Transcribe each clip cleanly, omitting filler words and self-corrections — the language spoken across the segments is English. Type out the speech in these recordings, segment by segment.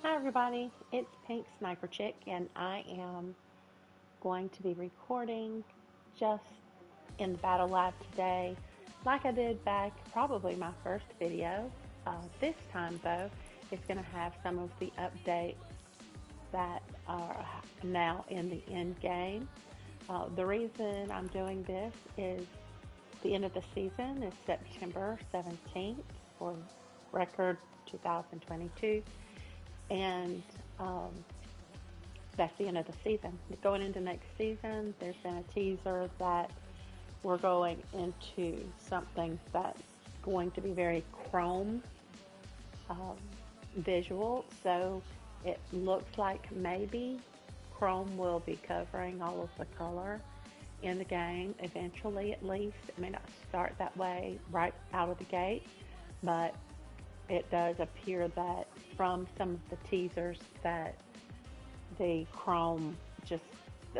Hi everybody, it's Pink Sniper Chick and I am going to be recording just in the Battle Lab today like I did back probably my first video. This time though, it's going to have some of the updates that are now in the end game. The reason I'm doing this is the end of the season is September 17th for record 2022 and um, that's the end of the season. Going into next season, there's been a teaser that we're going into something that's going to be very chrome um, visual. So it looks like maybe chrome will be covering all of the color in the game eventually, at least. It may not start that way right out of the gate, but it does appear that from some of the teasers that the chrome just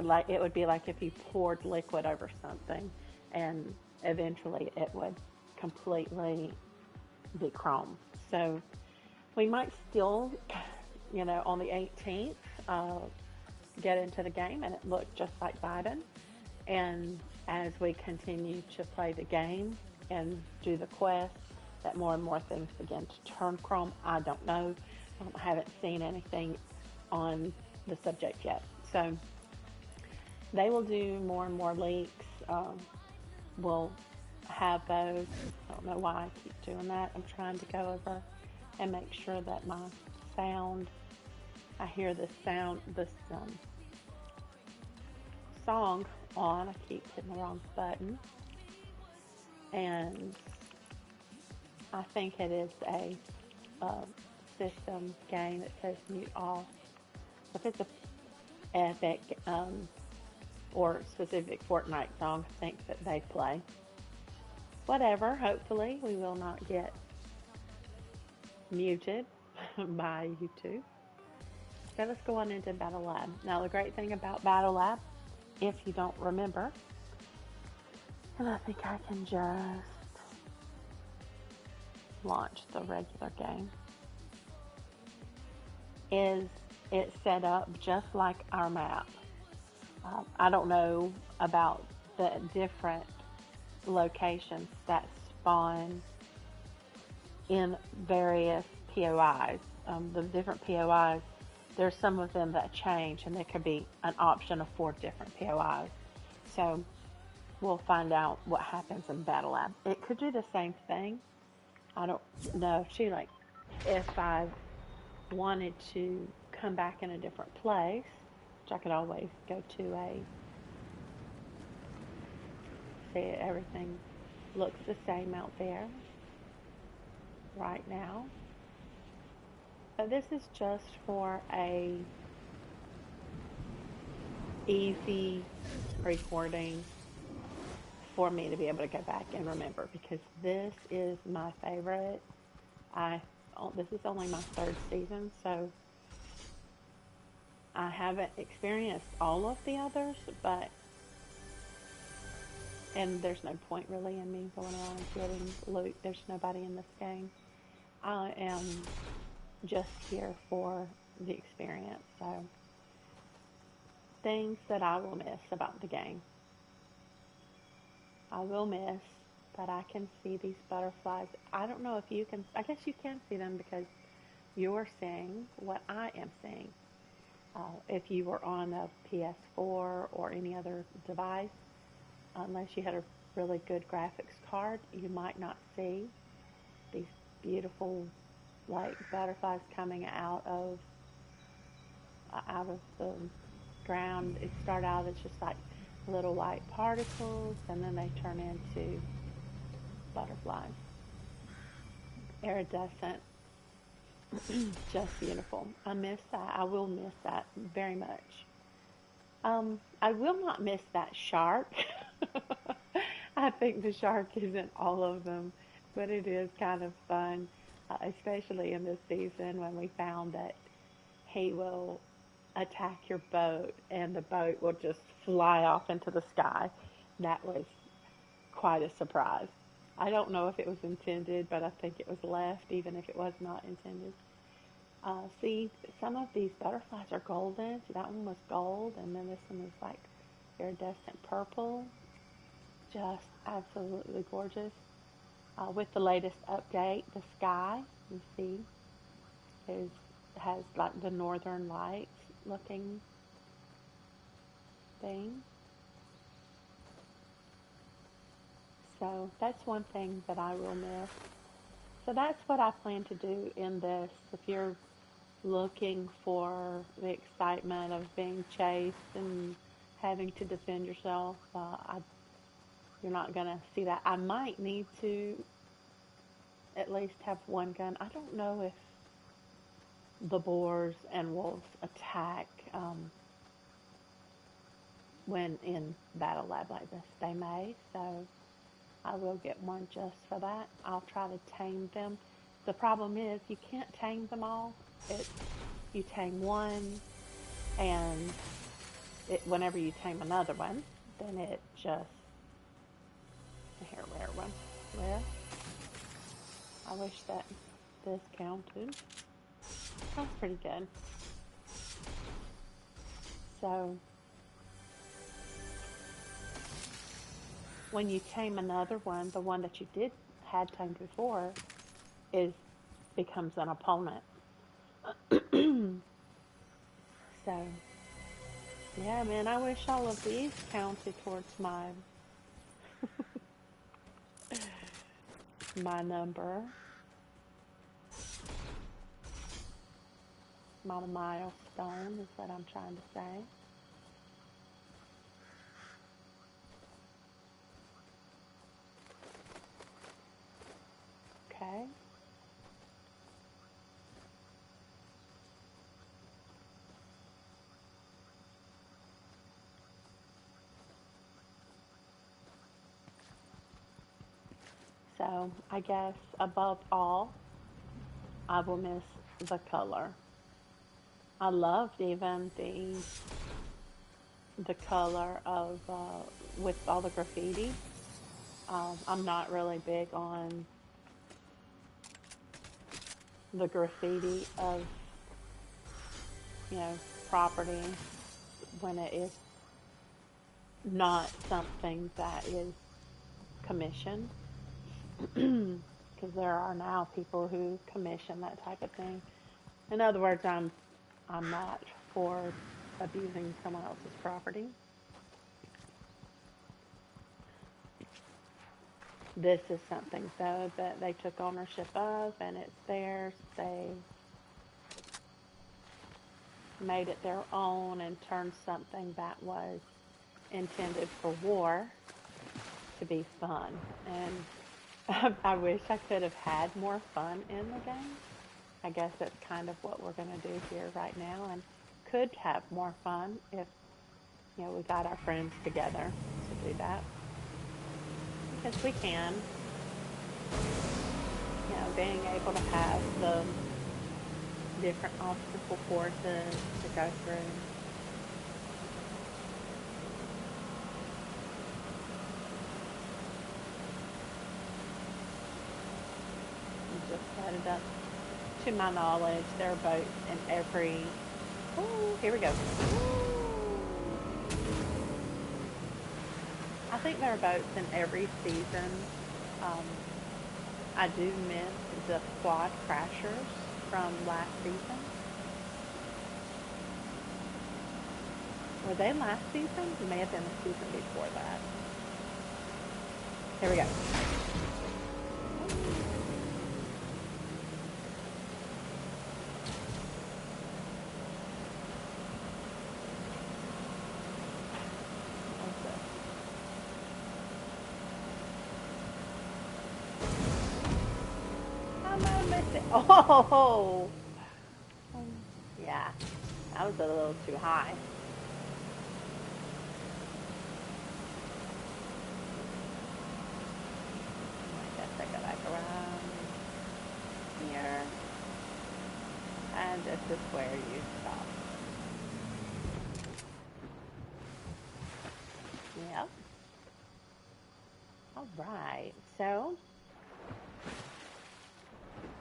like it would be like if you poured liquid over something and eventually it would completely be chrome. So we might still, on the 18th, get into the game and it looked just like Vibin. And as we continue to play the game and do the quest, that more and more things begin to turn chrome. I don't know. I haven't seen anything on the subject yet. So they will do more and more leaks. We'll have those. I don't know why I keep doing that. I'm trying to go over and make sure that my sound, I hear this sound, this song on. I keep hitting the wrong button. And I think it is a system game that says mute all. If it's a epic or specific Fortnite song, I think that they play. Whatever, hopefully we will not get muted by YouTube. So let's go on into Battle Lab. Now the great thing about Battle Lab, if you don't remember, and I think I can just launch the regular game, is it's set up just like our map. I don't know about the different locations that spawn in various POIs. The different POIs, there's some of them that change, and there could be an option of 4 different POIs. So we'll find out what happens in Battle Lab. It could do the same thing. I don't know if I wanted to come back in a different place, which I could always go to see everything looks the same out there right now. But this is just for a easy recording for me to be able to go back and remember, because this is my favorite. This is only my 3rd season, so I haven't experienced all of the others, and there's no point really in me going around getting loot. There's nobody in this game. I am just here for the experience. So things that I will miss about the game. I will miss that I can see these butterflies. I don't know if you can. I guess you can see them because you're seeing what I am seeing. If you were on a PS4 or any other device, unless you had a really good graphics card, you might not see these beautiful butterflies coming out of the ground. It start out as just like little white particles, and then they turn into butterflies. Iridescent, just beautiful. I miss that. I will miss that very much. I will not miss that shark. I think the shark isn't all of them, but it is kind of fun, especially in this season when we found that he will attack your boat and the boat will just fly off into the sky. That was quite a surprise. I don't know if it was intended, but I think it was left, even if it was not intended. See, some of these butterflies are golden. See, that one was gold, and then this one is like iridescent purple. Just absolutely gorgeous. With the latest update, the sky, you see, is has like the northern lights looking thing. So that's one thing that I will miss. So that's what I plan to do in this. If you're looking for the excitement of being chased and having to defend yourself, you're not going to see that. I might need to at least have one gun. I don't know if the boars and wolves attack when in battle lab like this. They may, so I will get one just for that. I'll try to tame them. The problem is you can't tame them all. You tame one, and whenever you tame another one, then it just here, rare one. Well, I wish that this counted. That's pretty good. So when you tame another one, the one that you had tamed before becomes an opponent. So yeah, man, I wish all of these counted towards my number, my milestone is what I'm trying to say. Okay. So I guess above all, I will miss the color. I loved even the color of with all the graffiti. I'm not really big on the graffiti of property when it is not something that is commissioned, because there are now people who commission that type of thing. In other words, I'm not for abusing someone else's property. This is something, though, that they took ownership of, and it's theirs. They made it their own and turned something that was intended for war to be fun. And I wish I could have had more fun in the game. I guess that's kind of what we're going to do here right now, and could have more fun if we got our friends together to do that. Because we can. Being able to have the different obstacle courses to go through. Just set it up. To my knowledge, there are boats in every... Ooh, here we go. Ooh. I think there are boats in every season. I do miss the quad crashers from last season. Were they last season? It may have been the season before that. Here we go. Oh, yeah, that was a little too high. I guess I go back around here, and this is where you stop. Yep. All right, so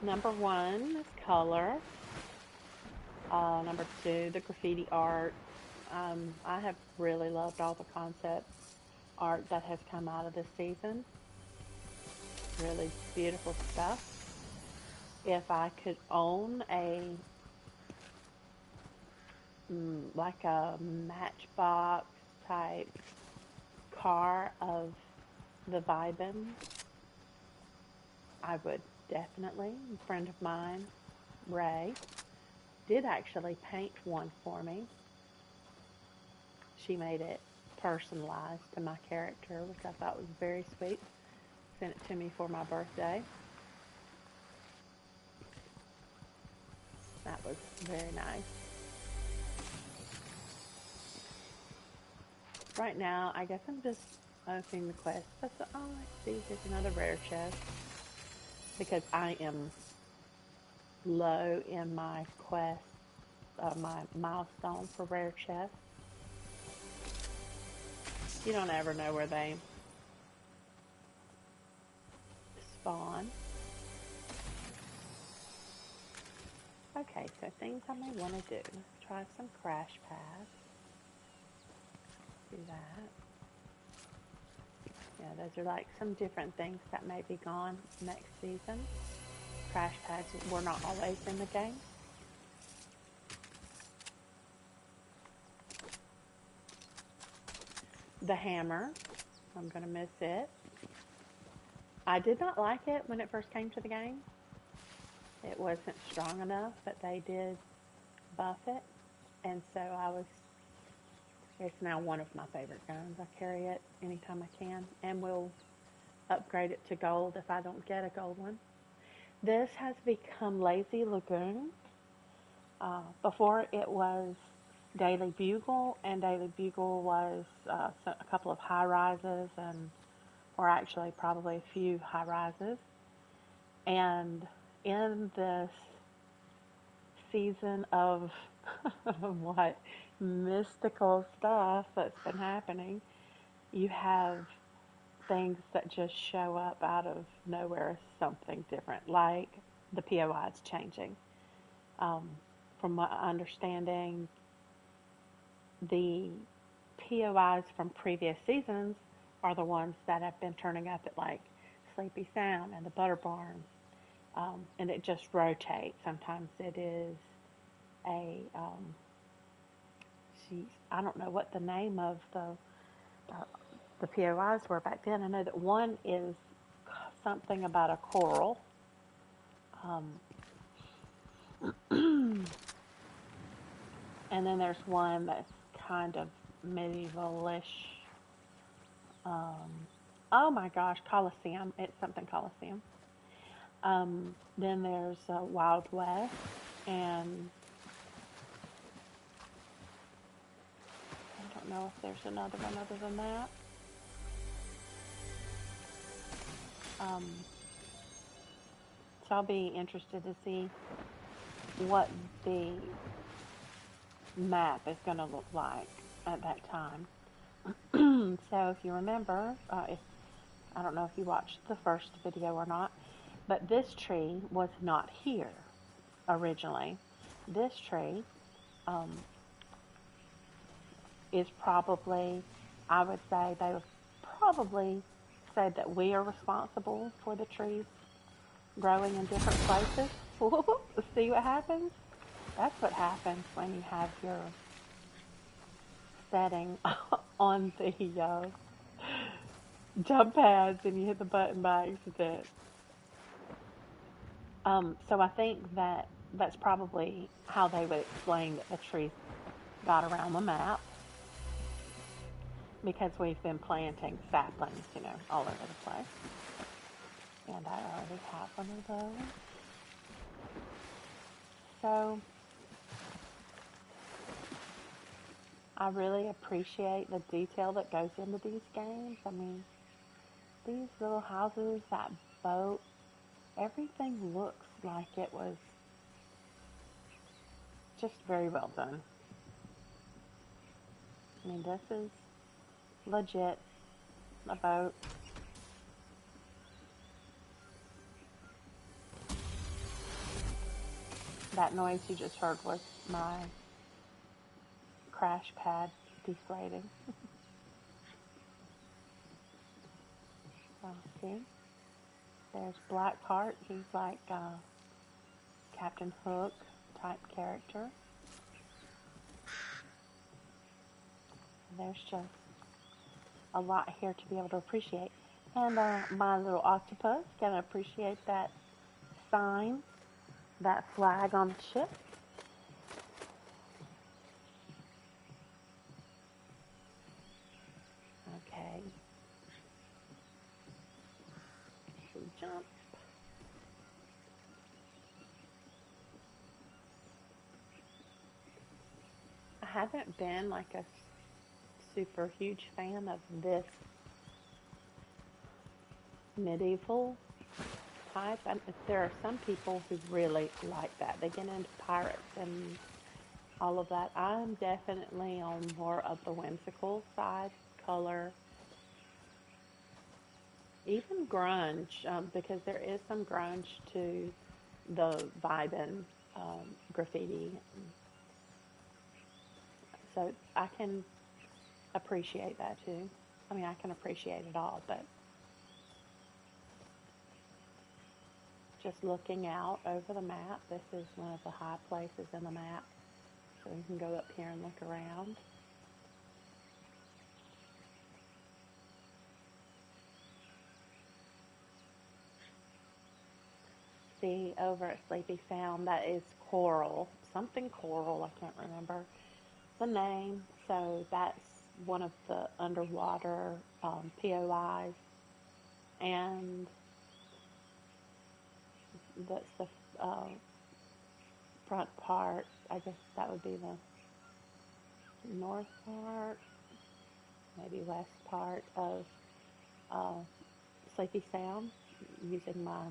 number one is color. Number two, the graffiti art. I have really loved all the concept art that has come out of this season. Really beautiful stuff. If I could own like a matchbox type car of the Vibin, I would definitely. A friend of mine, Ray, did actually paint one for me. She made it personalized to my character, which I thought was very sweet. Sent it to me for my birthday. That was very nice. Right now, I guess I'm just opening the quest. That's oh, let's see, there's another rare chest because I am low in my quest, my milestone for rare chests. You don't ever know where they spawn. Okay, so things I may want to do. Let's try some crash pads. Do that. Yeah, those are like some different things that may be gone next season. Crash pads were not always in the game. The hammer, I'm going to miss it. I did not like it when it first came to the game. It wasn't strong enough, but they did buff it. And so it's now one of my favorite guns. I carry it anytime I can, and will upgrade it to gold if I don't get a gold one. This has become Lazy Lagoon. Before it was Daily Bugle, and Daily Bugle was a couple of high rises, or actually probably a few high rises. And in this season of what mystical stuff that's been happening, you have things that just show up out of nowhere, something different, like the POI is changing. From my understanding, the POIs from previous seasons are the ones that have been turning up at like Sleepy Sound and the Butter Barns, and it just rotates. Sometimes it is I don't know what the name of the POIs were back then. I know that one is something about a coral. And then there's one that's kind of medievalish. Oh my gosh, Colosseum. It's something Colosseum. Then there's Wild West, and I don't know if there's another one other than that. So I'll be interested to see what the map is going to look like at that time. So if you remember, I don't know if you watched the first video or not, but this tree was not here originally. This tree is probably, I would say, they would probably say that we are responsible for the trees growing in different places. See what happens? That's what happens when you have your setting on the jump pads and you hit the button by accident. So I think that's probably how they would explain that the trees got around the map, because we've been planting saplings, all over the place. And I already have one of those. So I really appreciate the detail that goes into these games. I mean, these little houses, that boat, everything looks like it was just very well done. I mean, this is legit a boat. That noise you just heard was my crash pad deflating. See, there's Blackheart. He's like Captain Hook type character. There's just a lot here to be able to appreciate. And my little octopus can appreciate that sign, that flag on the ship. Okay. So jump. I haven't been like a super huge fan of this medieval type. And there are some people who really like that. They get into pirates and all of that. I'm definitely on more of the whimsical side, color, even grunge, because there is some grunge to the Vibin graffiti. So I can appreciate that too. I mean, I can appreciate it all, but just looking out over the map, this is one of the high places in the map. So you can go up here and look around. See over at Sleepy Sound, that is coral, something coral, I can't remember the name. So that's one of the underwater POIs, and that's the front part. I guess that would be the north part, maybe west part of Sleepy Sound, using my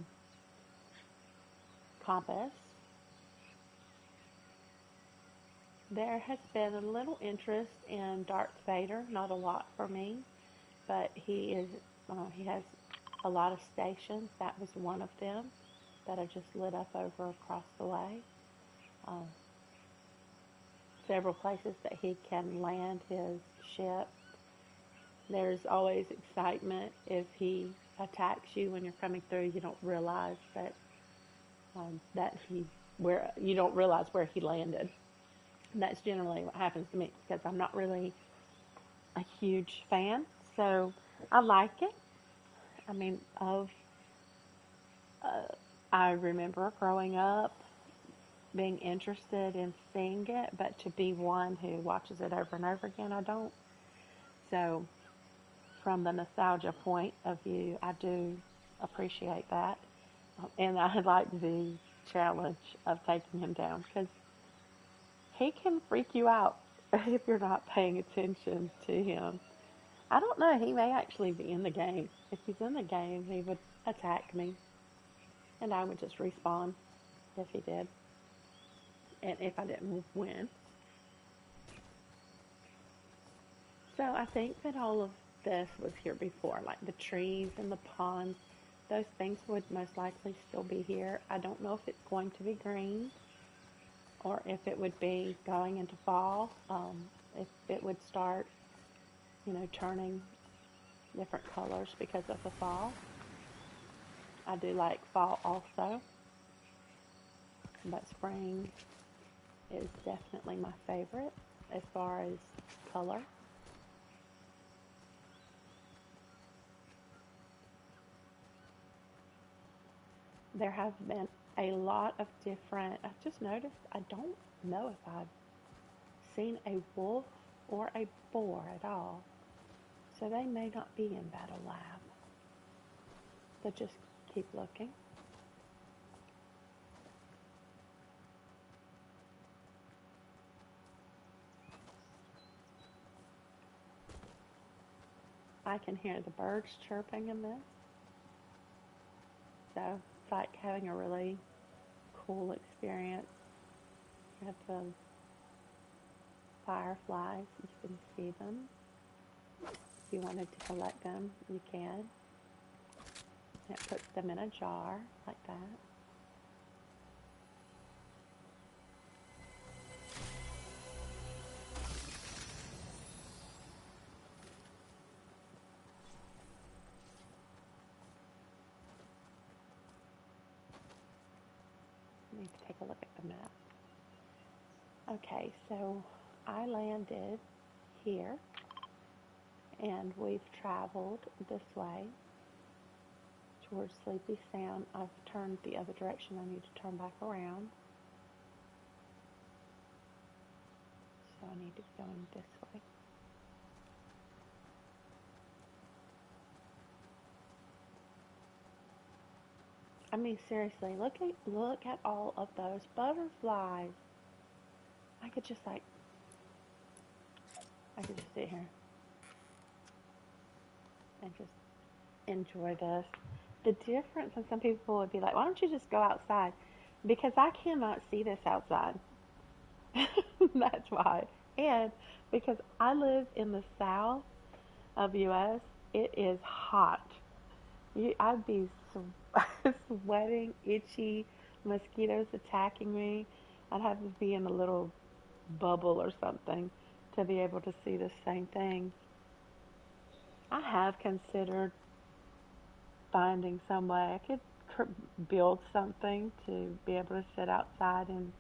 compass. There has been a little interest in Darth Vader, not a lot for me, but he has a lot of stations. That was one of them that I just lit up over across the way. Several places that he can land his ship. There's always excitement if he attacks you when you're coming through. You don't realize that you don't realize where he landed. And that's generally what happens to me because I'm not really a huge fan. So I like it. I mean, I remember growing up being interested in seeing it, but to be one who watches it over and over again, I don't. So from the nostalgia point of view, I do appreciate that. And I like the challenge of taking him down because he can freak you out if you're not paying attention to him. I don't know, he may actually be in the game. If he's in the game, he would attack me, and I would just respawn if he did, and if I didn't win. So I think that all of this was here before, like the trees and the ponds. Those things would most likely still be here. I don't know if it's going to be green or if it would be going into fall. If it would start, turning different colors because of the fall. I do like fall also, but spring is definitely my favorite as far as color. There have been a lot of different, I've just noticed, I don't know if I've seen a wolf or a boar at all. So they may not be in Battle Lab. So just keep looking. I can hear the birds chirping in this. So it's like having a really cool experience. You have the fireflies, you can see them. If you wanted to collect them, you can. It puts them in a jar like that. need to take a look at the map. Okay, so I landed here, and we've traveled this way towards Sleepy Sound. I've turned the other direction. I need to turn back around. So I need to be going this way. I mean, seriously, look at all of those butterflies. I could just sit here and just enjoy this. The difference, and some people would be like, why don't you just go outside? Because I cannot see this outside. That's why. And because I live in the south of U.S., it is hot. I'd be sweating, itchy, mosquitoes attacking me. I'd have to be in a little bubble or something to be able to see the same thing. I have considered finding some way I could build something to be able to sit outside and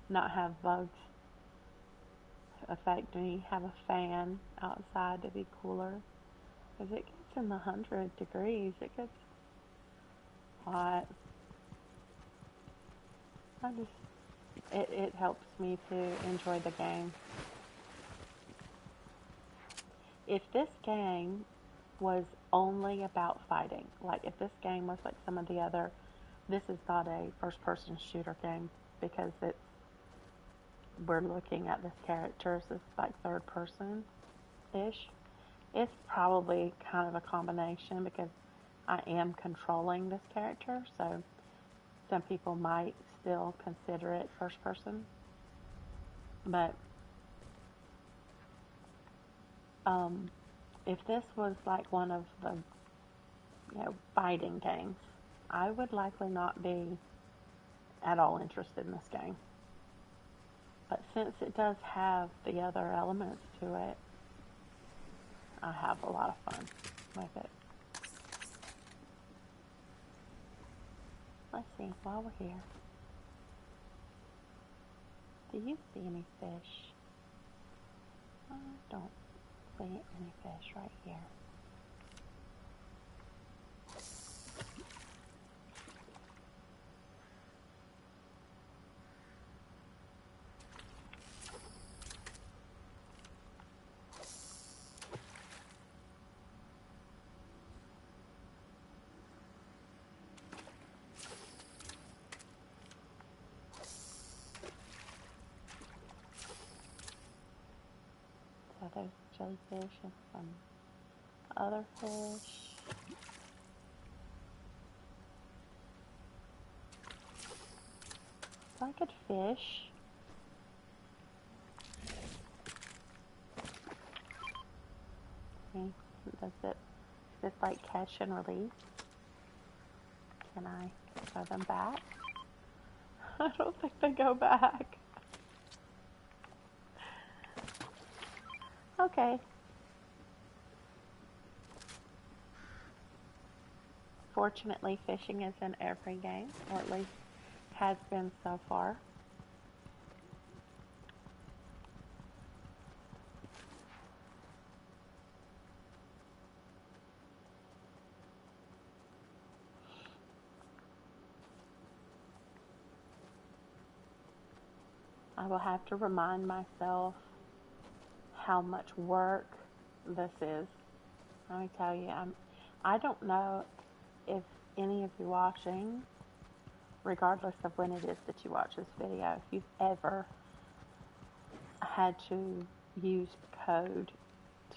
not have bugs affect me. Have a fan outside to be cooler, because it gets in the 100 degrees. It gets hot. It helps me to enjoy the game. If this game was only about fighting, like if this game was like some of the other, this is not a first-person shooter game, because we're looking at this character, so it's like third person-ish. It's probably kind of a combination, because I am controlling this character, so some people might still consider it first person. But if this was like one of the fighting games, I would likely not be at all interested in this game. But since it does have the other elements to it, I have a lot of fun with it. Let's see, while we're here, do you see any fish? I don't see any fish right here. So there's jellyfish and some other fish. So I could fish. See, does it, is this like catch and release? Can I throw them back? I don't think they go back. Okay. Fortunately, fishing is in every game, or at least has been so far. I will have to remind myself how much work this is. Let me tell you, I don't know if any of you watching, regardless of when it is that you watch this video, if you've ever had to use code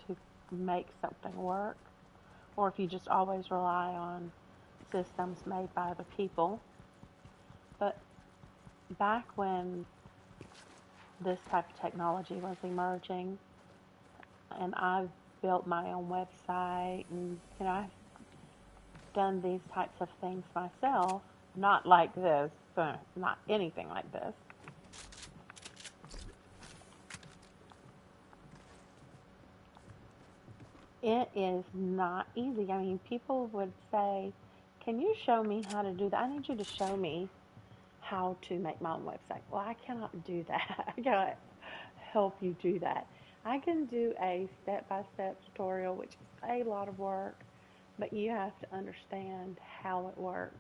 to make something work, or if you just always rely on systems made by other people. But back when this type of technology was emerging, and I've built my own website, and I've done these types of things myself, not like this, not anything like this. It is not easy. I mean, people would say, can you show me how to do that? I need you to show me how to make my own website. Well, I cannot do that. I cannot help you do that. I can do a step-by-step tutorial, which is a lot of work, but you have to understand how it works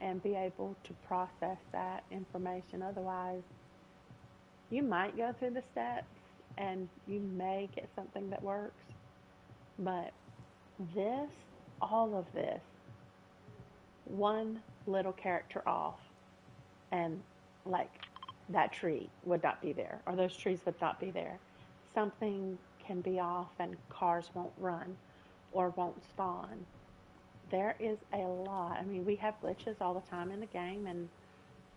and be able to process that information. Otherwise, you might go through the steps and you may get something that works, but this, all of this, one little character off, and like that tree would not be there, or those trees would not be there. Something can be off and cars won't run or won't spawn. There is a lot. I mean, we have glitches all the time in the game, and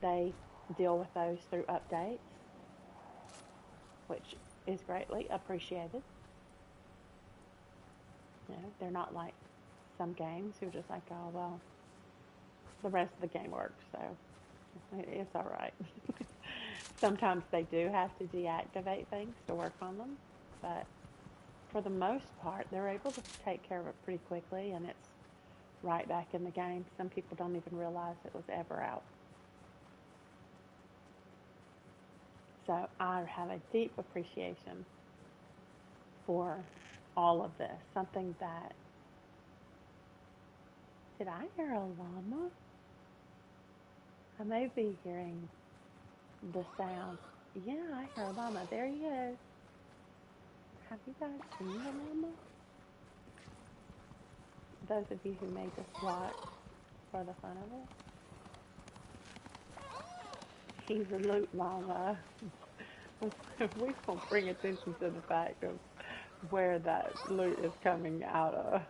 they deal with those through updates, which is greatly appreciated. You know, they're not like some games who are just like, oh, well, the rest of the game works, so it's all right. Sometimes they do have to deactivate things to work on them, but for the most part, they're able to take care of it pretty quickly, and it's right back in the game. Some people don't even realize it was ever out. So I have a deep appreciation for all of this. Something that, did I hear a llama? I may be hearing the sound. Yeah, I hear a llama. There he is. Have you guys seen the llama? Those of you who may just watch for the fun of it. He's a loot llama. We don't bring attention to the fact of where that loot is coming out of.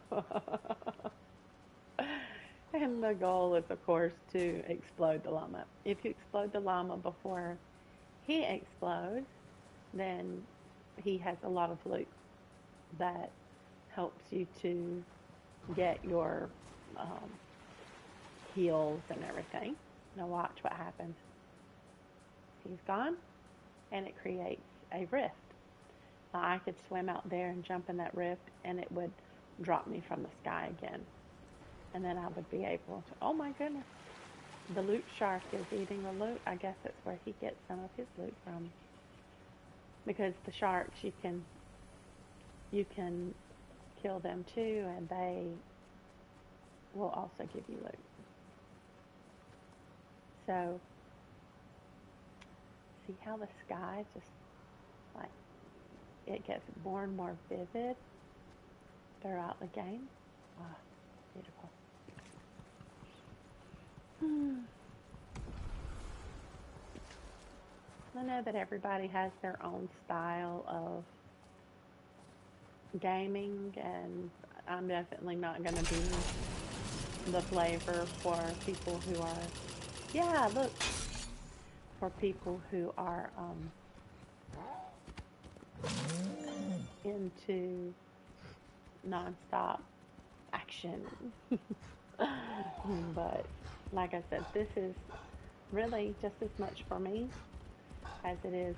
And the goal is, of course, to explode the llama. If you explode the llama before he explodes, then he has a lot of loot that helps you to get your heals and everything. Now watch what happens. He's gone, and it creates a rift. Now I could swim out there and jump in that rift, and it would drop me from the sky again. And then I would be able to, oh my goodness, the loot shark is eating the loot. I guess that's where he gets some of his loot from. Because the sharks, you can kill them too, and they will also give you loot. So, see how the sky just, like, it gets more and more vivid throughout the game. Wow, beautiful. I know that everybody has their own style of gaming, and I'm definitely not going to be the flavor for people who are, yeah, look, for people who are into nonstop action. But like I said, this is really just as much for me as it is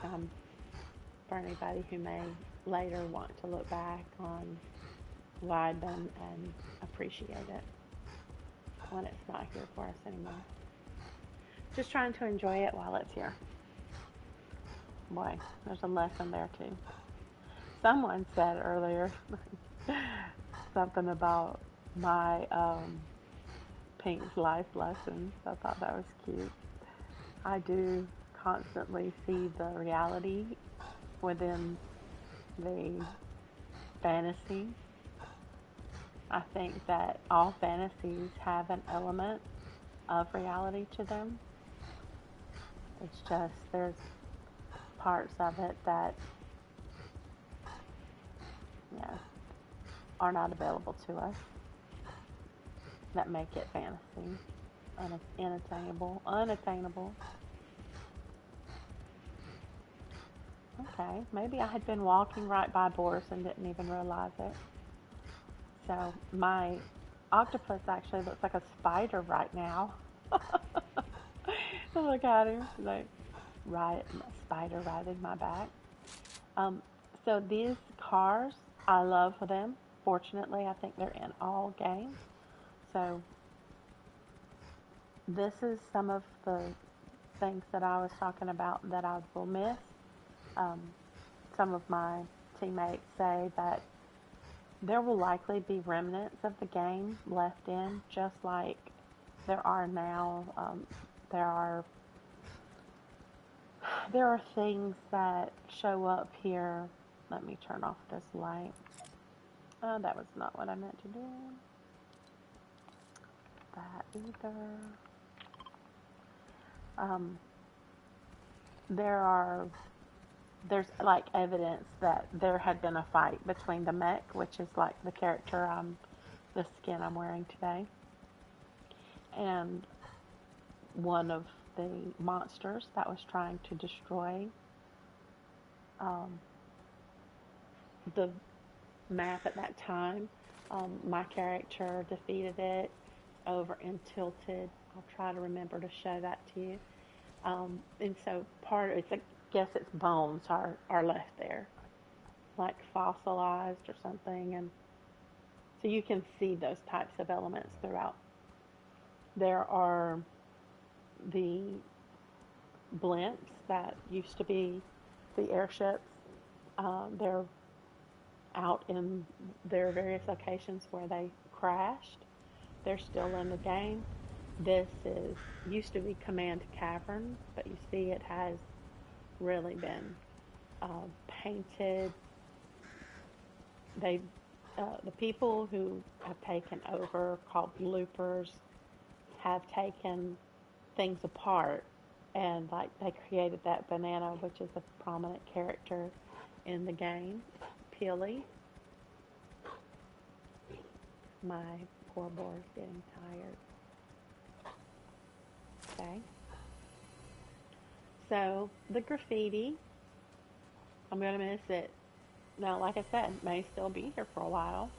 for anybody who may later want to look back on Vibin and appreciate it when it's not here for us anymore. Just trying to enjoy it while it's here. Boy, there's a lesson there too. Someone said earlier something about my Pink's life lessons. I thought that was cute. I do constantly see the reality within the fantasy. I think that all fantasies have an element of reality to them. It's just there's parts of it that, you know, are not available to us that make it fantasy, unattainable. Okay, maybe I had been walking right by Boris and didn't even realize it. So my octopus actually looks like a spider right now. Look at him, like spider riding my back. So these cars, I love them. Fortunately, I think they're in all games. So this is some of the things that I was talking about that I will miss. Um, some of my teammates say that there will likely be remnants of the game left in, just like there are now. There are there are things that show up here. Let me turn off this light. That was not what I meant to do. That either. Um, there are there's like evidence that there had been a fight between the mech, which is like the character the skin I'm wearing today, and one of the monsters that was trying to destroy um, the map at that time. My character defeated it over in Tilted. I'll try to remember to show that to you. And so I guess its bones are left there, like fossilized or something. And so you can see those types of elements throughout. There are the blimps that used to be the airships. They're out in their various locations where they crashed. They're still in the game. This is used to be Command Cavern, but you see it has really been painted. They the people who have taken over, called loopers, have taken things apart, and like they created that banana, which is a prominent character in the game. Peely. My poor boy's getting tired. Okay. So the graffiti, I'm gonna miss it. Now, like I said, it may still be here for a while.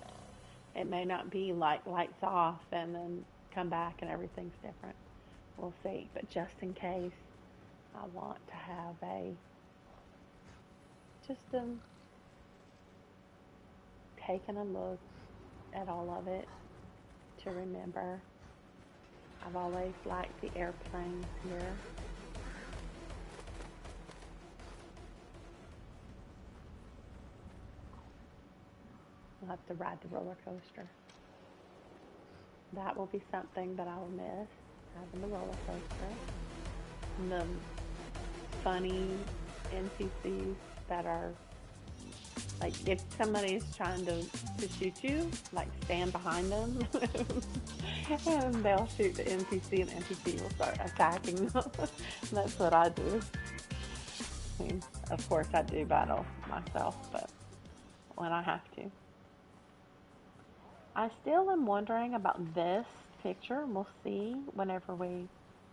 It may not be like lights off and then come back and everything's different. We'll see. But just in case, I want to have just taking a look at all of it to remember. I've always liked the airplanes here. I'll have to ride the roller coaster. That will be something that I will miss, having the roller coaster. And the funny NPCs that are like, if somebody's trying to shoot you, like stand behind them and they'll shoot the NPC and the NPC will start attacking them. That's what I do. I mean, of course I do battle myself, but when I have to. I still am wondering about this picture. We'll see whenever we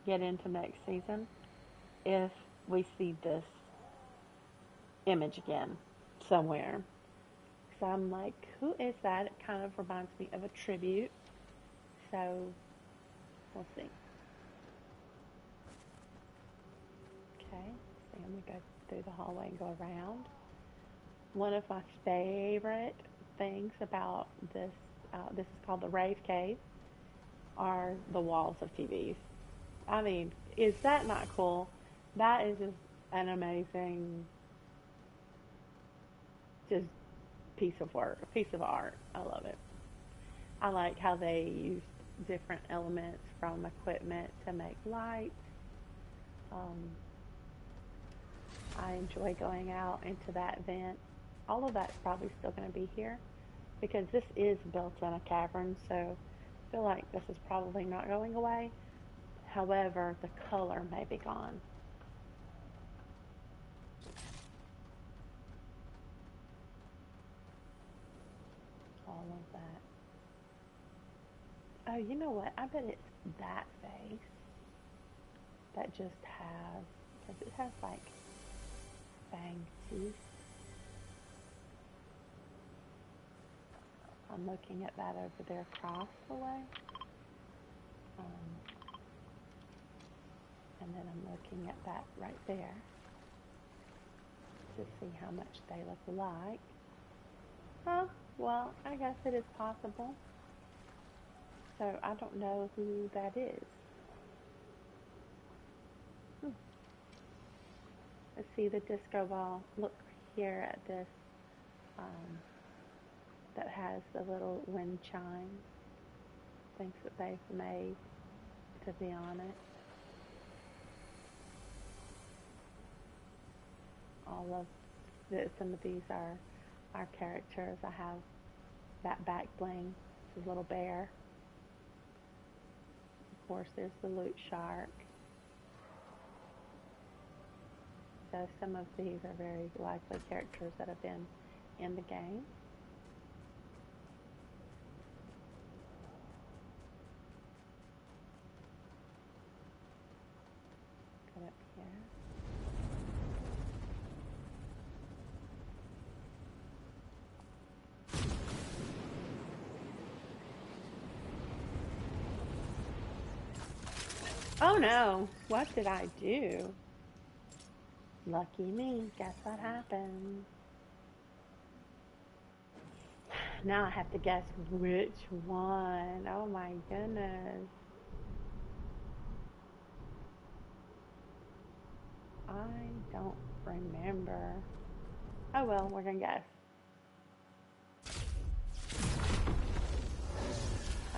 get into next season if we see this image again somewhere. So I'm like, who is that? It kind of reminds me of a tribute. So we'll see. Okay, so I'm going to go through the hallway and go around. One of my favorite things about this is called the Rave Cave, are the walls of TVs. I mean, is that not cool? That is just an amazing, just piece of work, a piece of art. I love it. I like how they used different elements from equipment to make lights. Um, I enjoy going out into that vent. All of that's probably still going to be here because this is built in a cavern, so I feel like this is probably not going away. However, the color may be gone. All of that. Oh, you know what? I bet it's that face that just has, because it has like fang teeth. I'm looking at that over there across the way. And then I'm looking at that right there to see how much they look alike. Huh? Well, I guess it is possible. So I don't know who that is. Let's see the disco ball. Look here at this um, that has the little wind chime. Things that they've made to be on it. All of some of these are our characters. I have that back bling. This is a little bear. Of course, there's the loot shark. So some of these are very likely characters that have been in the game. Go up here. Oh no, what did I do? Lucky me, guess what happened? Now I have to guess which one. Oh my goodness. I don't remember. Oh well, we're gonna guess.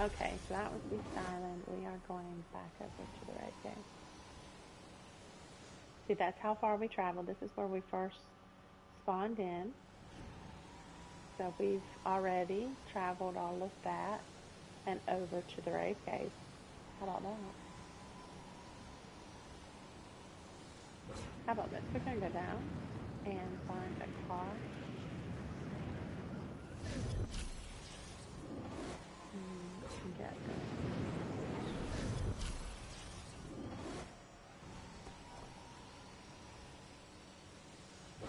Okay, so that was Beast Island. We are going back over to the red game. See, that's how far we traveled. This is where we first spawned in. So we've already traveled all of that and over to the rave cave. How about that? How about this? We're going to go down and find a car. Get this.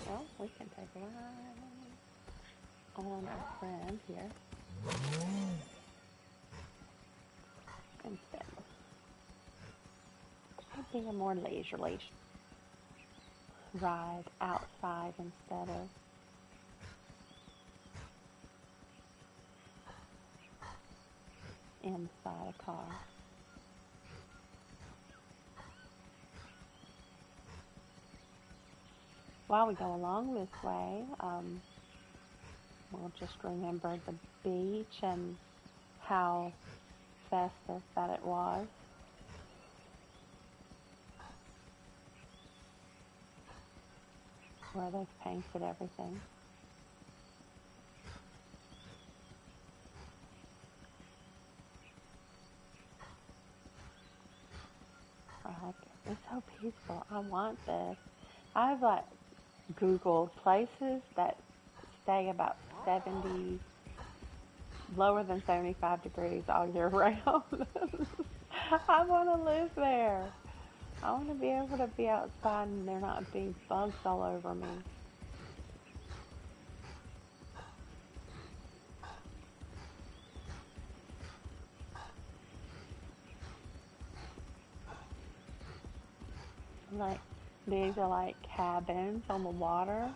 Well, we can take a ride on our friend here. Instead. It'd be a more leisurely ride outside instead of inside a car. While we go along this way, we'll just remember the beach and how festive that it was. Where they've painted everything. I like it. It's so peaceful. I want this. I've like Googled places that stay about 70, lower than 75 degrees all year round. I want to live there. I want to be able to be outside and there not be bugs all over me. Like, these are like cabins on the water.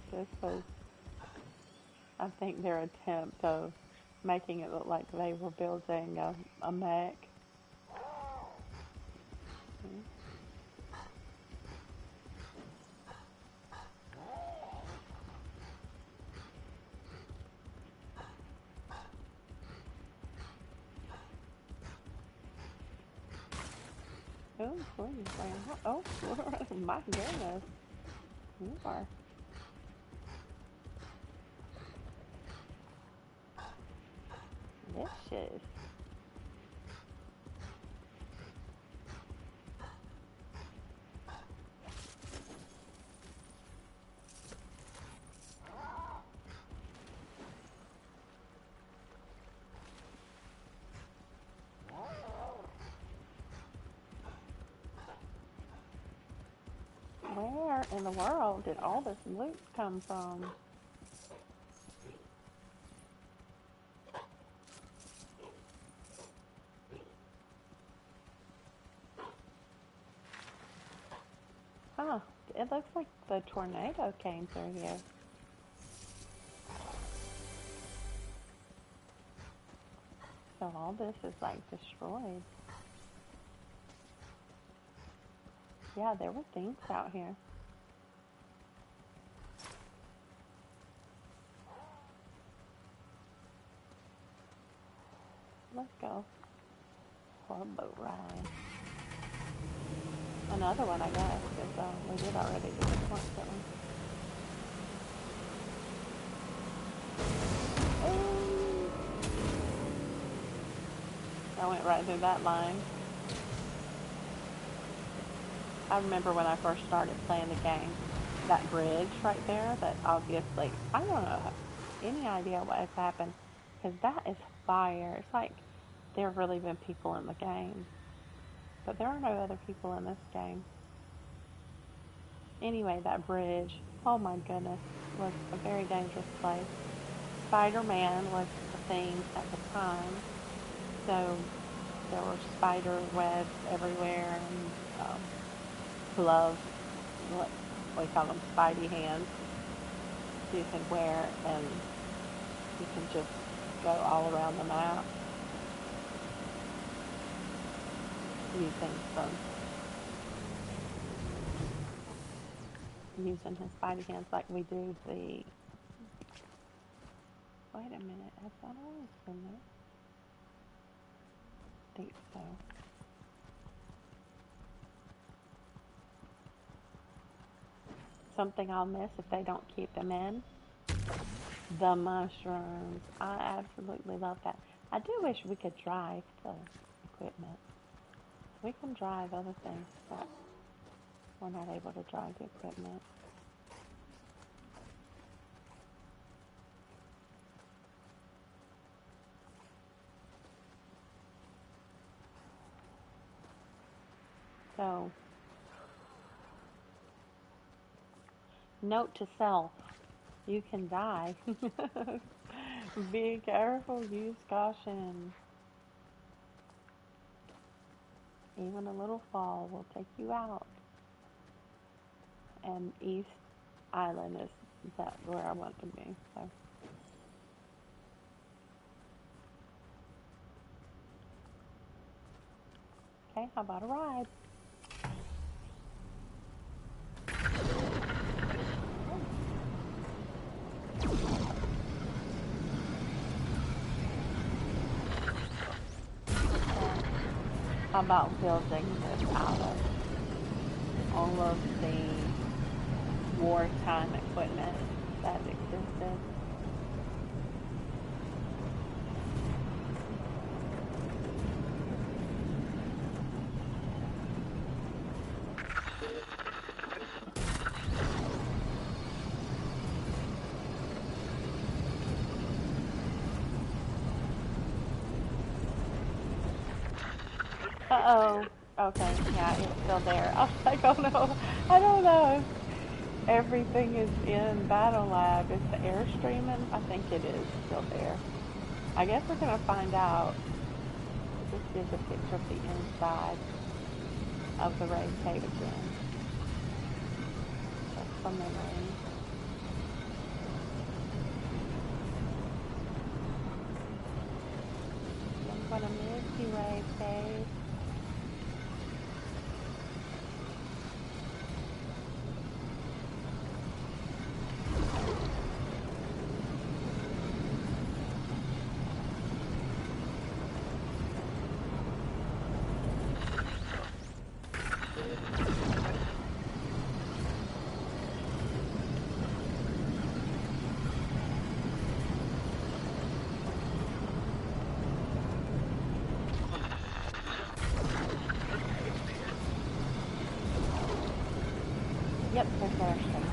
This was, I think, their attempt of making it look like they were building a mech. Oh, oh, my goodness. You are. Delicious. Where in the world did all this loot come from? Huh, it looks like the tornado came through here. So all this is like destroyed. Yeah, there were things out here. Let's go for a boat ride. Another one, I guess, because we did already do this once, didn't we? I went right through that line. I remember when I first started playing the game, that bridge right there, that obviously, I don't know any idea what has happened, because that is fire. It's like there have really been people in the game, but there are no other people in this game. Anyway, that bridge, oh my goodness, was a very dangerous place. Spider-Man was the theme at the time, so there were spider webs everywhere and gloves, what we call them, spidey hands, you can wear, and you can just go all around the map using his spidey hands like we do the. Wait a minute, has that always been there? I think so. Something I'll miss if they don't keep them in. The mushrooms. I absolutely love that. I do wish we could drive the equipment. We can drive other things, but we're not able to drive the equipment. So, note to self, you can die. Be careful, use caution. Even a little fall will take you out. And East Island is that where I want to be. So. Okay, how about a ride? How about building this out of all of the wartime equipment that existed? Uh-oh. Okay, yeah, it's still there. I was like, oh no, I don't know if everything is in Battle Lab. Is the Airstreaming? I think it is still there. I guess we're going to find out. This is a picture of the inside of the raid cave again. Just from memory. I'm going to miss you, raid cave. Yep, there's Airstream.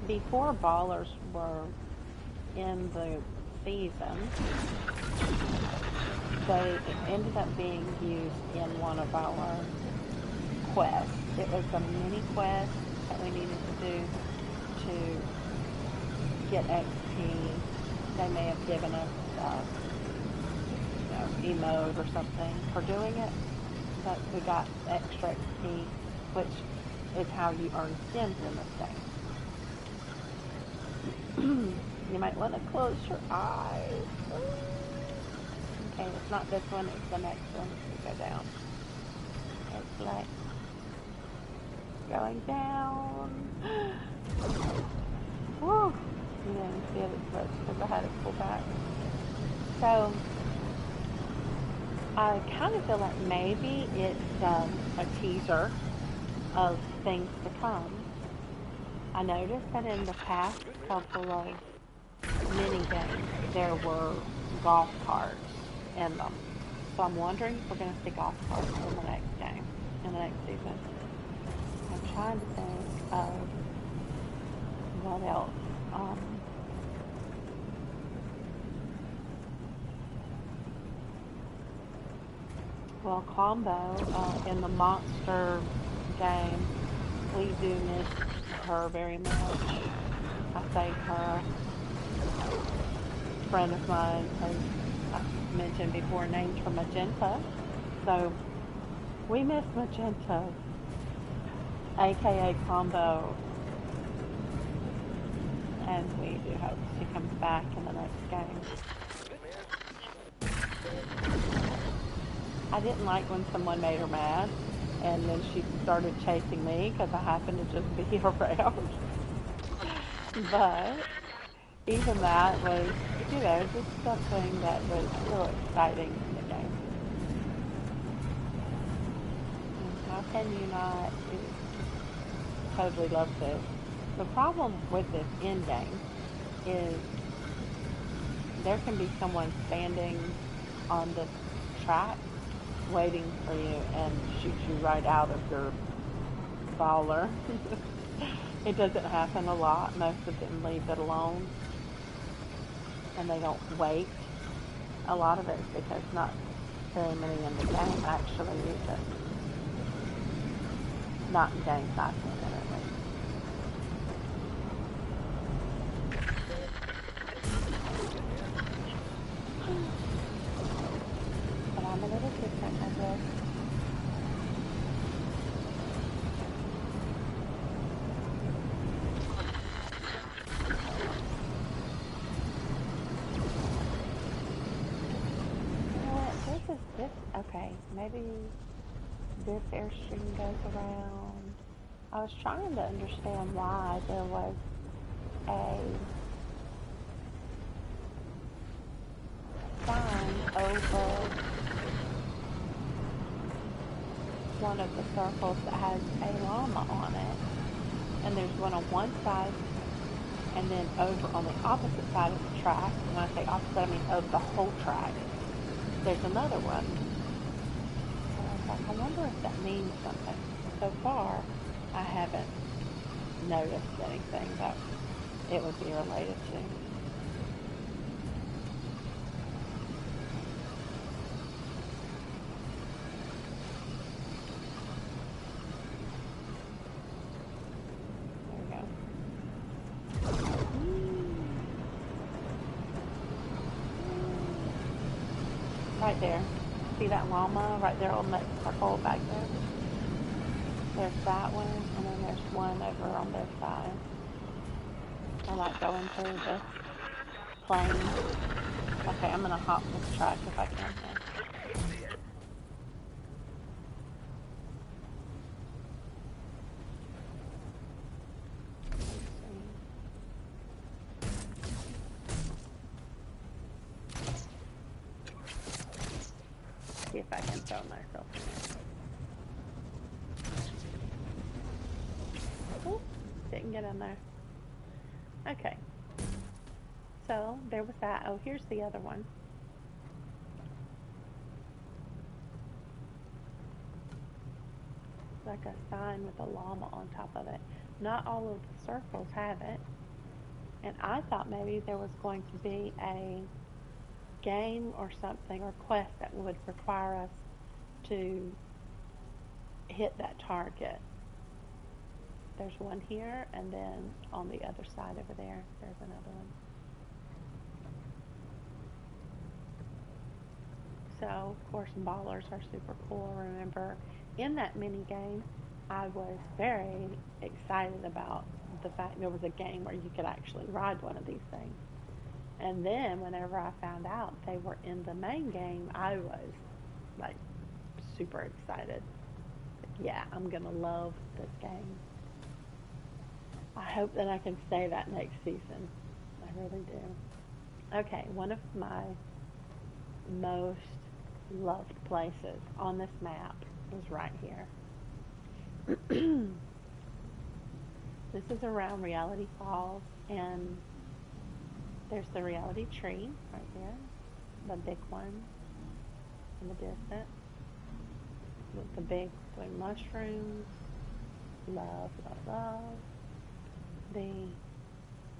Before ballers were in the season, they ended up being used in one of our quests. It was a mini quest that we needed to do to get XP. They may have given us emote or something for doing it, but we got extra XP, which is how you earn skins in this game. You might want to close your eyes. Okay, it's not this one, it's the next one. We go down. It's like going down. Woo! You didn't see it as much because I had it pulled back. So I kind of feel like maybe it's a teaser of things to come. I noticed that in the past couple of mini games, there were golf carts in them. So I'm wondering if we're going to see golf carts in the next game, in the next season. I'm trying to think of what else. Well, Combo in the monster game, we do miss her very much. I say her, a friend of mine, as I mentioned before, named her Magenta. So we miss Magenta, aka Combo, and we do hope she comes back in the next game. I didn't like when someone made her mad, and then she started chasing me because I happened to just be around. But even that was, just something that was still exciting in the game. And how can you not totally love this? The problem with this end game is there can be someone standing on the track waiting for you and shoot you right out of your baller. It doesn't happen a lot. Most of them leave it alone and they don't wait. A lot of it is because not very many in the game actually use it. Not in games I've seen it at least. But I'm a little different, I guess. You know what? This, okay, maybe this airstream goes around. I was trying to understand why there was a sign over one of the circles that has a llama on it. And there's one on one side, and then over on the opposite side of the track, and when I say opposite, I mean of the whole track, there's another one. So I was like, I wonder if that means something. So far, I haven't noticed anything that it would be related to. Right there. See that llama right there on that circle back there? There's that one, and then there's one over on this side. I like going through the plain. Okay, I'm going to hop this track if I can here. See if I can throw myself in there. Ooh, didn't get in there. Okay. So, there was that. Oh, here's the other one. Like a sign with a llama on top of it. Not all of the circles have it. And I thought maybe there was going to be a game or something or quest that would require us to hit that target. There's one here, and then on the other side over there, there's another one. So, of course, ballers are super cool. Remember, in that mini game, I was very excited about the fact there was a game where you could actually ride one of these things. And then whenever I found out they were in the main game, I was like super excited. Yeah, I'm gonna love this game. I hope that I can stay that next season. I really do. Okay, one of my most loved places on this map is right here. This is around Reality Falls, and there's the reality tree right there, the big one in the distance, with the big blue mushrooms. Love, love, love. The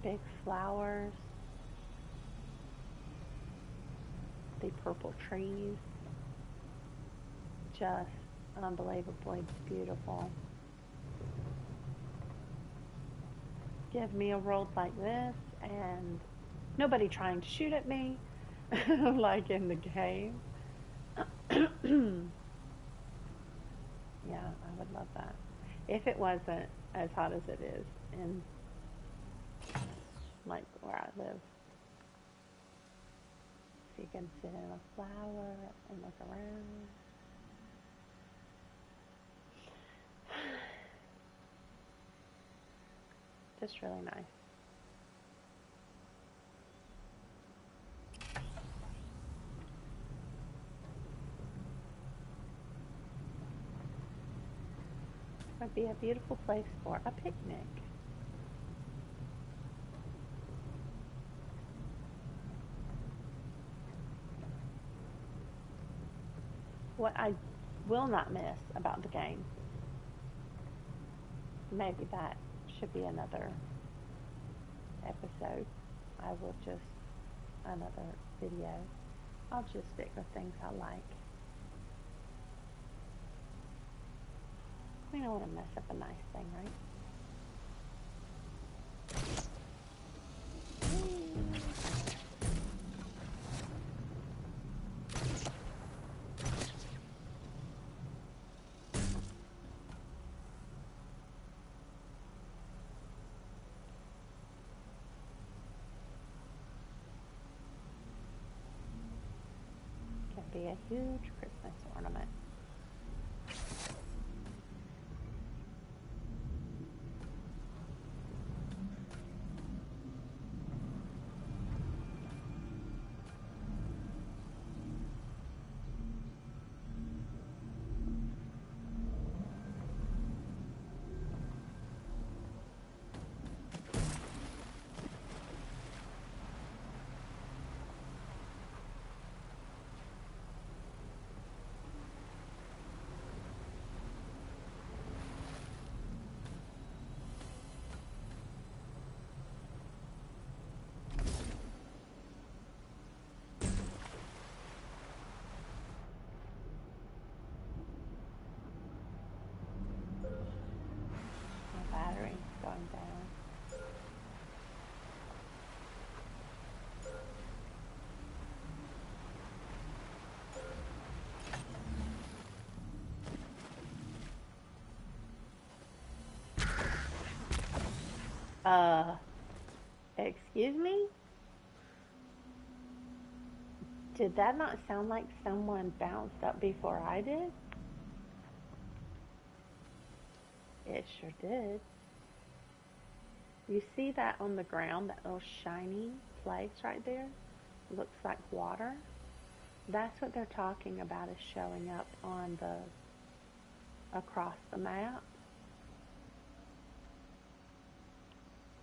big flowers, the purple trees, just unbelievably beautiful. Give me a world like this and nobody trying to shoot at me like in the game. Yeah, I would love that. If it wasn't as hot as it is in like where I live. So you can sit in a flower and look around. Just really nice. Would be a beautiful place for a picnic. What I will not miss about the game, maybe that should be another episode. I will just, another video. I'll just stick with things I like. We don't want to mess up a nice thing, right? Can be a huge Christmas ornament. My battery's going down. Excuse me? Did that not sound like someone bounced up before I did? It sure did. You see that on the ground, that little shiny place right there? Looks like water. That's what they're talking about is showing up on the, across the map.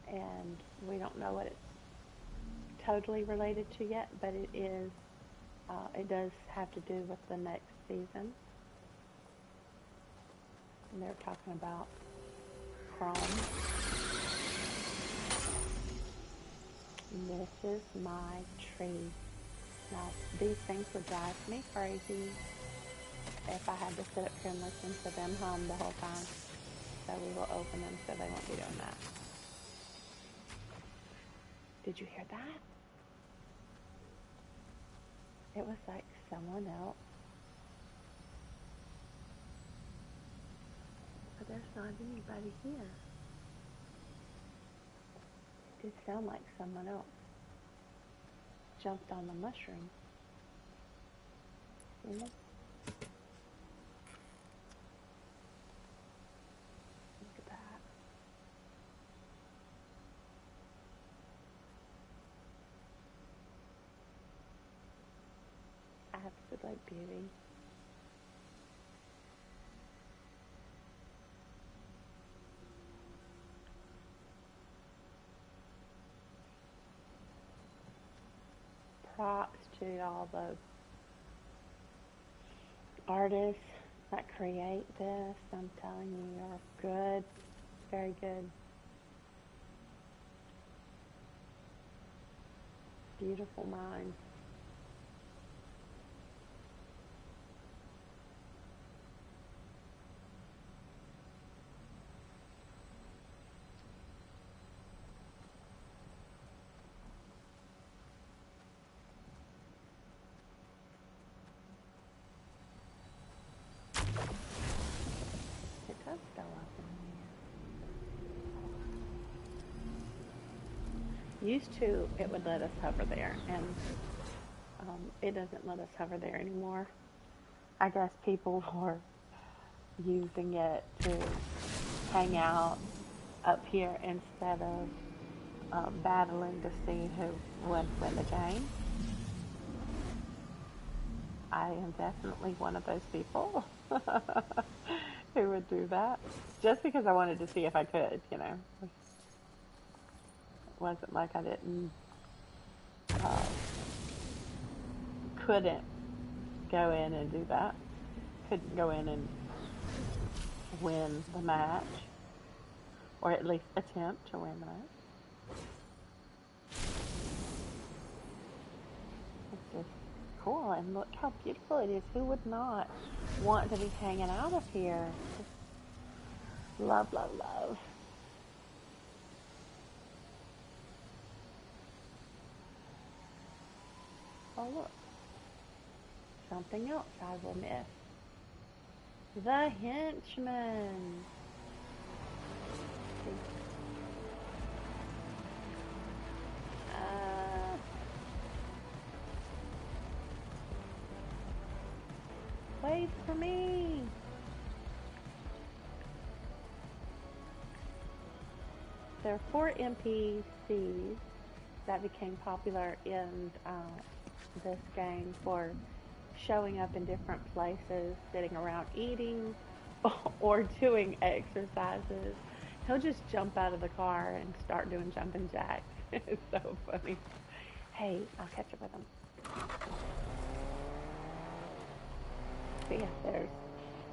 And we don't know what it's totally related to yet, but it is, it does have to do with the next season. And they're talking about Chrome. This is my tree. Now, these things would drive me crazy if I had to sit up here and listen to them hum the whole time. So we will open them so they won't be doing that. Did you hear that? It was like someone else. But there's not anybody here. It did sound like someone else. jumped on the mushroom. See? Look at that. Absolute beauty. Props to all the artists that create this. I'm telling you, you're good, very good. Beautiful mind. It does go up in the air. Used to, it would let us hover there, and it doesn't let us hover there anymore. I guess people were using it to hang out up here instead of battling to see who would win the game. I am definitely one of those people who would do that just because I wanted to see if I could, you know. It wasn't like I didn't, couldn't go in and do that. Couldn't go in and win the match, or at least attempt to win the match. It's just cool, and look how beautiful it is. Who would not want to be hanging out up here? Just love, love, love. Oh, look. Something else I will miss. The henchman. Wait for me. There are 4 NPCs that became popular in this game for showing up in different places, sitting around eating, or doing exercises. He'll just jump out of the car and start doing jumping jacks. It's so funny. Hey, I'll catch up with him. See, there's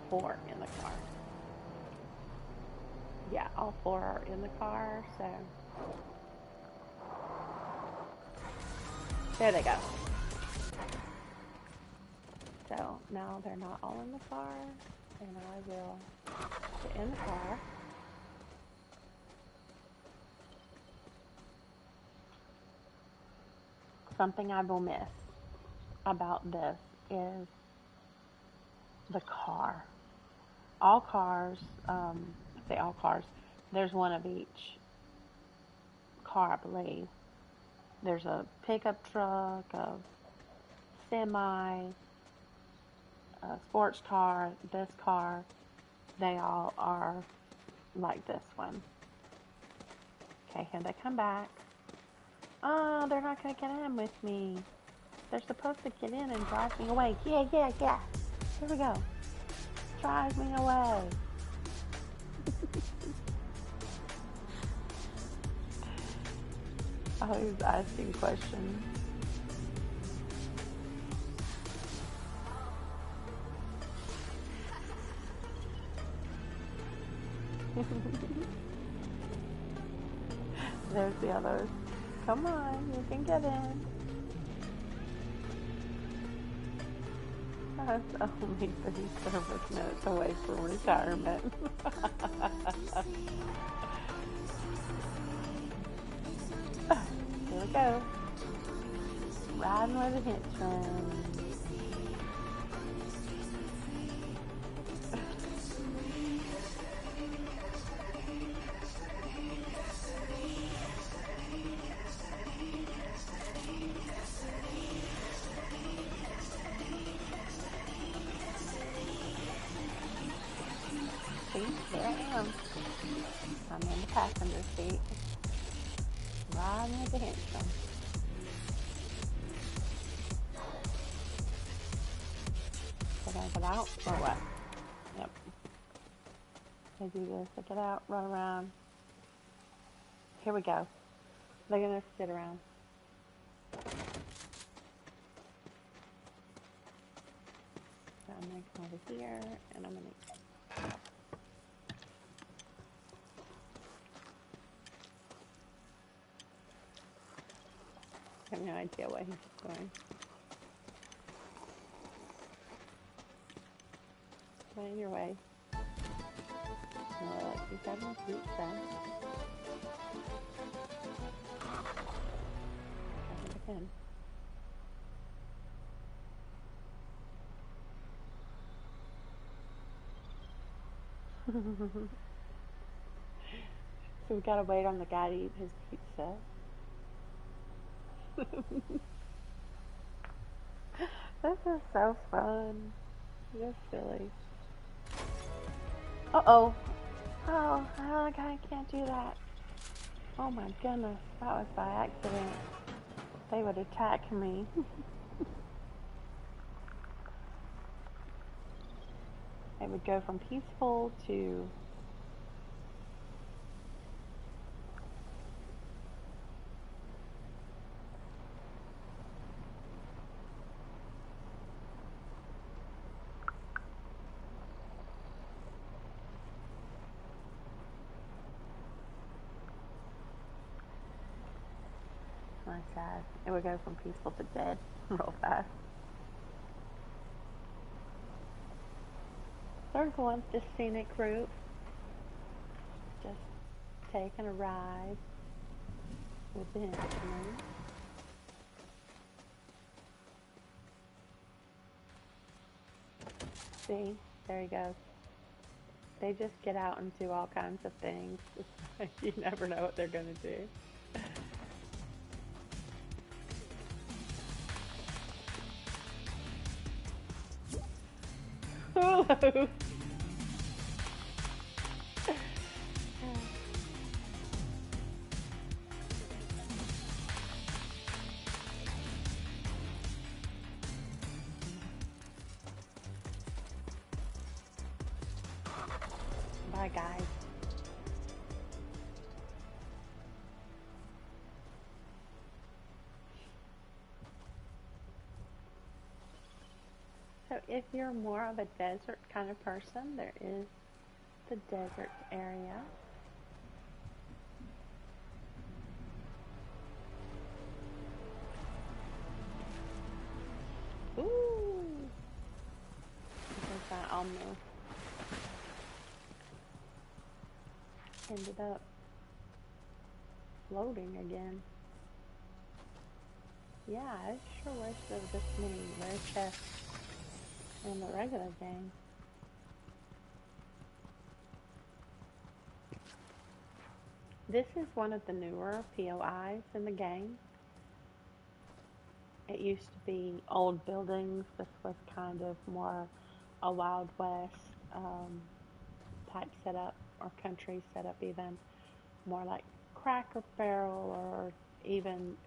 4 in the car. Yeah, all 4 are in the car, so there they go. So now they're not all in the car, and I will get in the car. Something I will miss about this is the car. All cars, I say all cars, there's one of each car, I believe. There's a pickup truck, a semi, a sports car, this car. They all are like this one. Okay, here they come back. Oh, they're not going to get in with me. They're supposed to get in and drive me away. Yeah. Here we go. Drive me away. Always asking questions. There's the others. Come on, you can get in. That's only 3 service minutes away from retirement. Here we go. Riding with a henchman. passenger seat, riding with the hamstring. They're gonna get out or what? Yep. They do this. They get out, run around. Here we go. They're gonna sit around. So I'm gonna come over here, and I'm gonna. I have no idea what he's doing. Get in your way. Like he's having pizza. Again. So we gotta wait on the guy to eat his pizza. This is so fun. You're silly. Uh-oh. Oh, I can't do that. Oh my goodness, that was by accident. They would attack me. They would go from peaceful to... My sad. It would go from peaceful to dead real fast. They're going this scenic route. Just taking a ride with the instrument. See? There he goes. They just get out and do all kinds of things. You never know what they're going to do. Hello. Bye, guys. So if you're more of a desert kind of person, there is the desert area. Ooh! Because I almost ended up floating again. Yeah, I sure wish there was this many rare chests in the regular game. This is one of the newer POIs in the game. It used to be old buildings. This was kind of more a Wild West type setup, or country setup even. More like Cracker Barrel, or even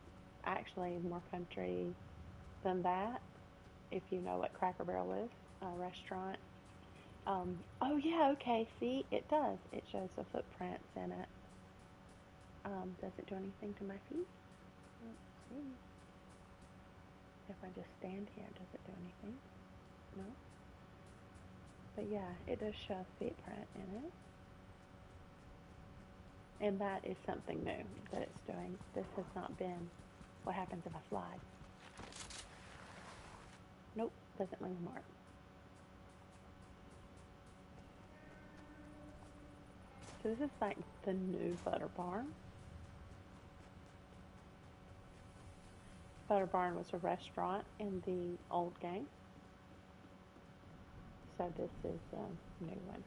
actually more country than that, if you know what Cracker Barrel is, a restaurant. Oh yeah, okay, see, it does. It shows the footprints in it. Does it do anything to my feet? Let's see. If I just stand here, does it do anything? No? But yeah, it does show a footprint in it. And that is something new that it's doing. This has not been what happens if I slide. Nope, doesn't leave a mark. So this is like the new Butter Barn. Butter Barn was a restaurant in the old game. So this is a new one.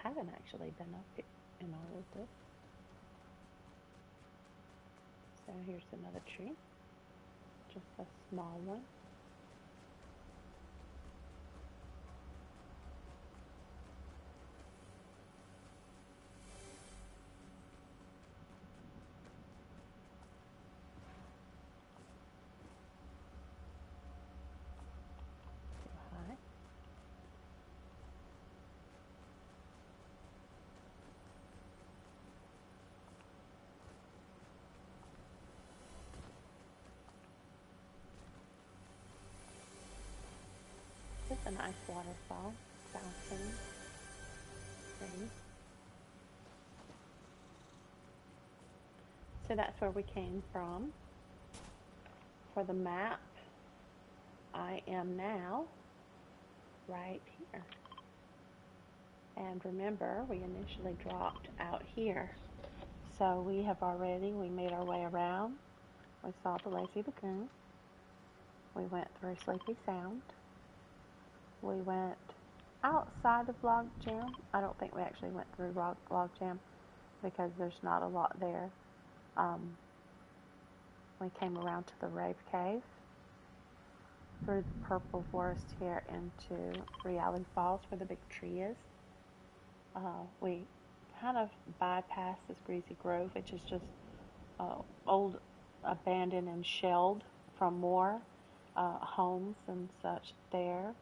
haven't actually been up here in all of this. So here's another tree, just a small one. Just a nice waterfall, fountain, pretty. So that's where we came from. For the map, I am now right here. And remember, we initially dropped out here. So we made our way around. We saw the Lazy Lagoon. We went through Sleepy Sound. We went outside of Log Jam. I don't think we actually went through Log Jam because there's not a lot there. We came around to the Rave Cave, through the purple forest here into Reality Falls where the big tree is. We kind of bypassed this Greasy Grove, which is just old, abandoned and shelled from war homes and such there.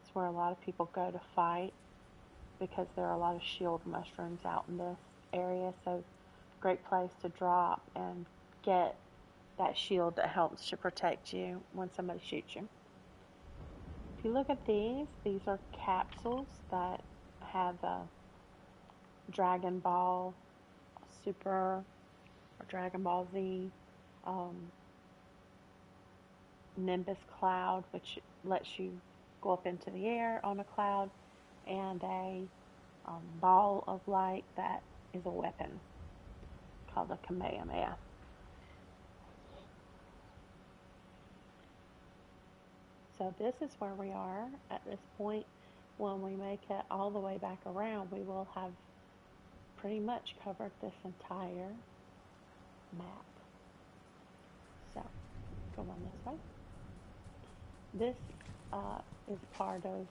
It's where a lot of people go to fight because there are a lot of shield mushrooms out in this area. So great place to drop and get that shield that helps to protect you when somebody shoots you. If you look at these are capsules that have a Dragon Ball Super or Dragon Ball Z Nimbus cloud, which lets you go up into the air on a cloud, and a ball of light that is a weapon called a Kamehameha. So this is where we are at this point. When we make it all the way back around, we will have pretty much covered this entire map. So, go on this way. This is part of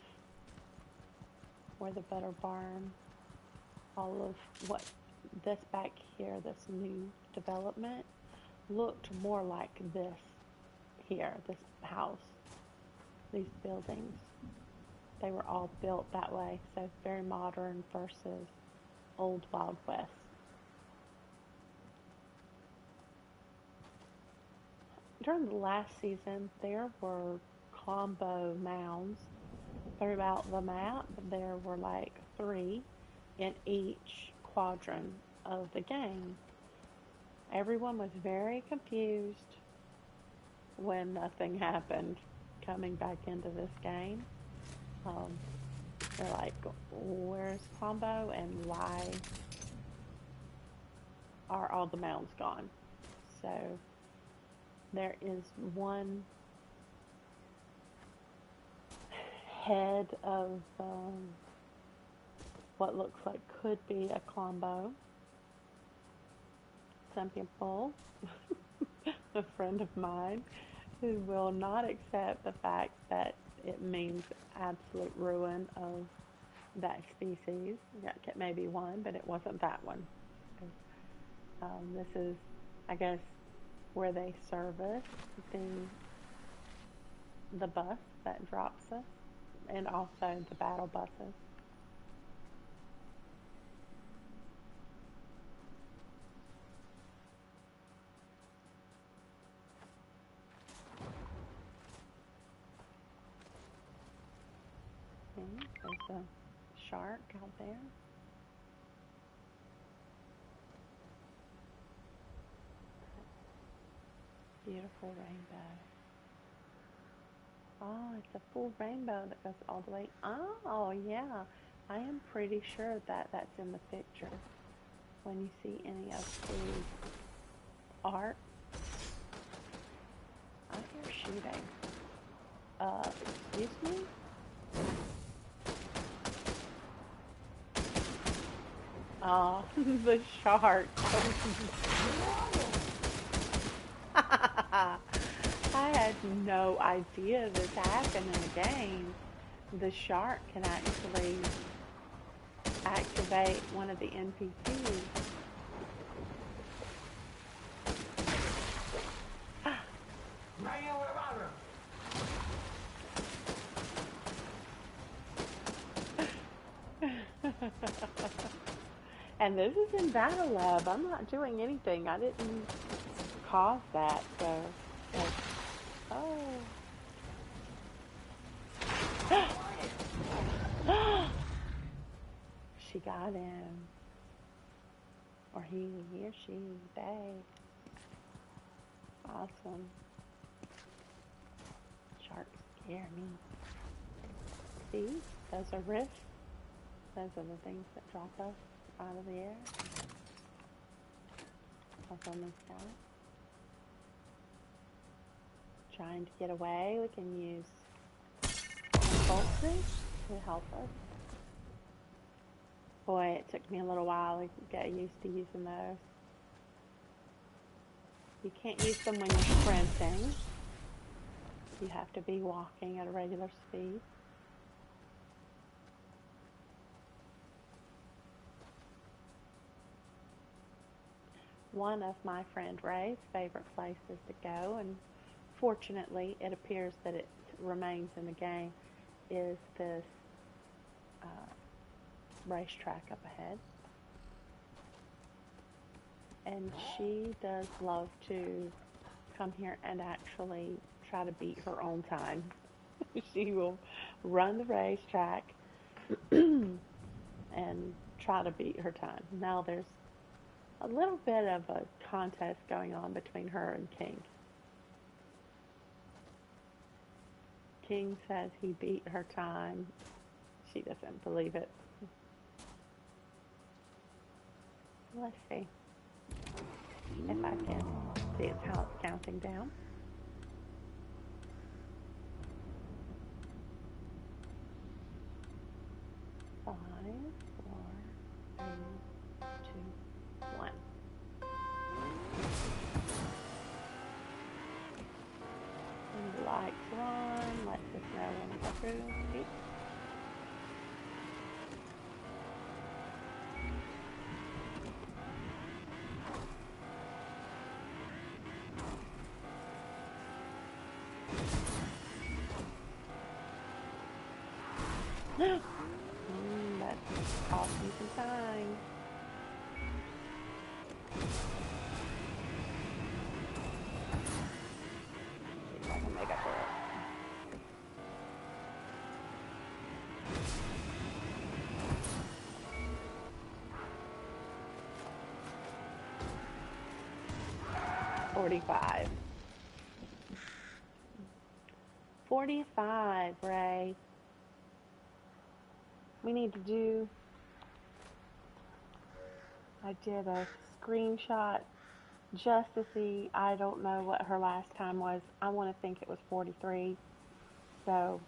where the butter barn, all of what this back here, this new development, looked more like this here, this house, these buildings. They were all built that way, so very modern versus old Wild West. During the last season, there were combo mounds throughout the map. There were like 3 in each quadrant of the game. Everyone was very confused when nothing happened coming back into this game. They're like, where's combo and why are all the mounds gone? So there is one head of what looks like could be a combo. Some people, a friend of mine, who will not accept the fact that it means absolute ruin of that species. It may be one, but it wasn't that one. This is, I guess, where they service the bus that drops us, and also the battle buses. Okay, there's a shark out there. Beautiful rainbow. Oh, it's a full rainbow that goes all the way. Oh, yeah. I am pretty sure that that's in the picture. When you see any of the art. I hear shooting. Excuse me? Oh, the shark. I had no idea this happened in the game. The shark can actually activate one of the NPCs. And this is in Battle Lab. I'm not doing anything. I didn't cause that, so. Oh. She got him. Or he or she, they. Awesome. Sharks scare me. See? Those are rifts. Those are the things that drop us out of the air. Up on the sky. Trying to get away, we can use impulses to help us. Boy, it took me a little while to get used to using those. You can't use them when you're sprinting. You have to be walking at a regular speed. One of my friend Ray's favorite places to go, and fortunately it appears that it remains in the game, is this racetrack up ahead. And she does love to come here and actually try to beat her own time. She will run the racetrack and try to beat her time. Now there's a little bit of a contest going on between her and King. King says he beat her time. She doesn't believe it. Let's see if I can see how it's counting down. 5, 4, 3, 2, 1. And the lights are on. Lets us know when we're through. That's costing some time. See if I can make up for it. $45. 45, Ray. We need to do, I did a screenshot just to see. I don't know what her last time was. I want to think it was 43. So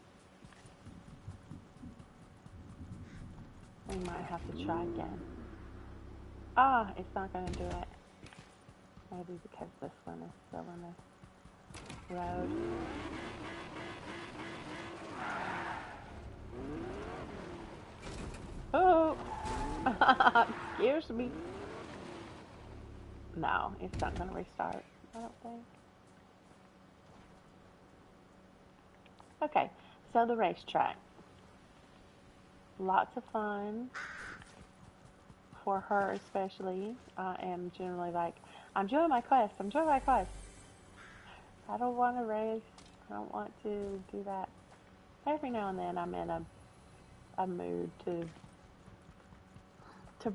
we might have to try again. Ah, it's not going to do it. Maybe because this one is still in the road. Oh, scares me. No, it's not going to restart, I don't think. Okay, so the racetrack. Lots of fun. For her especially. I am generally like, I'm doing my quest. I don't want to race. I don't want to do that. Every now and then I'm in a mood to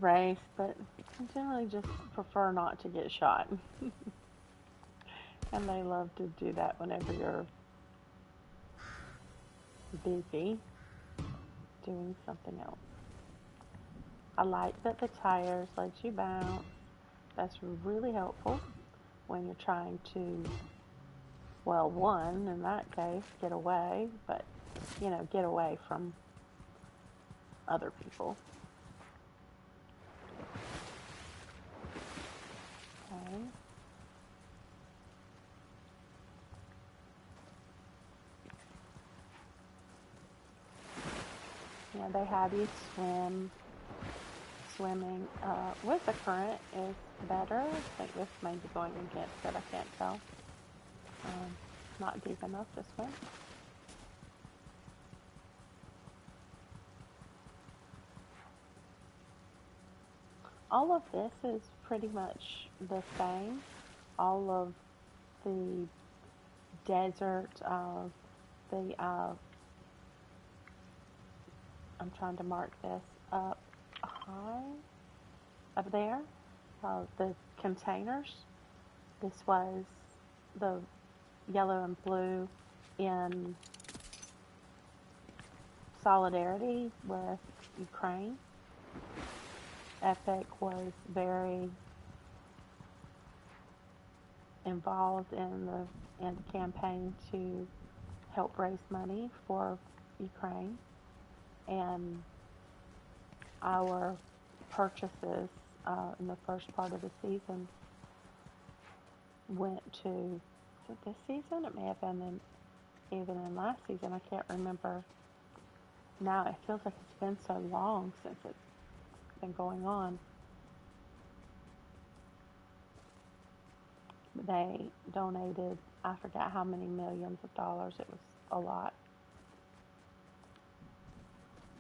race, but I generally just prefer not to get shot. And they love to do that whenever you're busy doing something else. I like that the tires let you bounce. That's really helpful when you're trying to, well, one, in that case, get away, but, get away from other people. and they have you swimming with the current is better. I think this may be going against it. I can't tell. Not deep enough to swim. All of this is pretty much the same. All of the desert, the I'm trying to mark this up high up there. The containers. This was the yellow and blue in solidarity with Ukraine. Epic was very involved in the campaign to help raise money for Ukraine, and our purchases in the first part of the season went to, is it this season? It may have been even in last season. I can't remember now. It feels like it's been so long since it's been going on. They donated, I forgot how many millions of dollars. It was a lot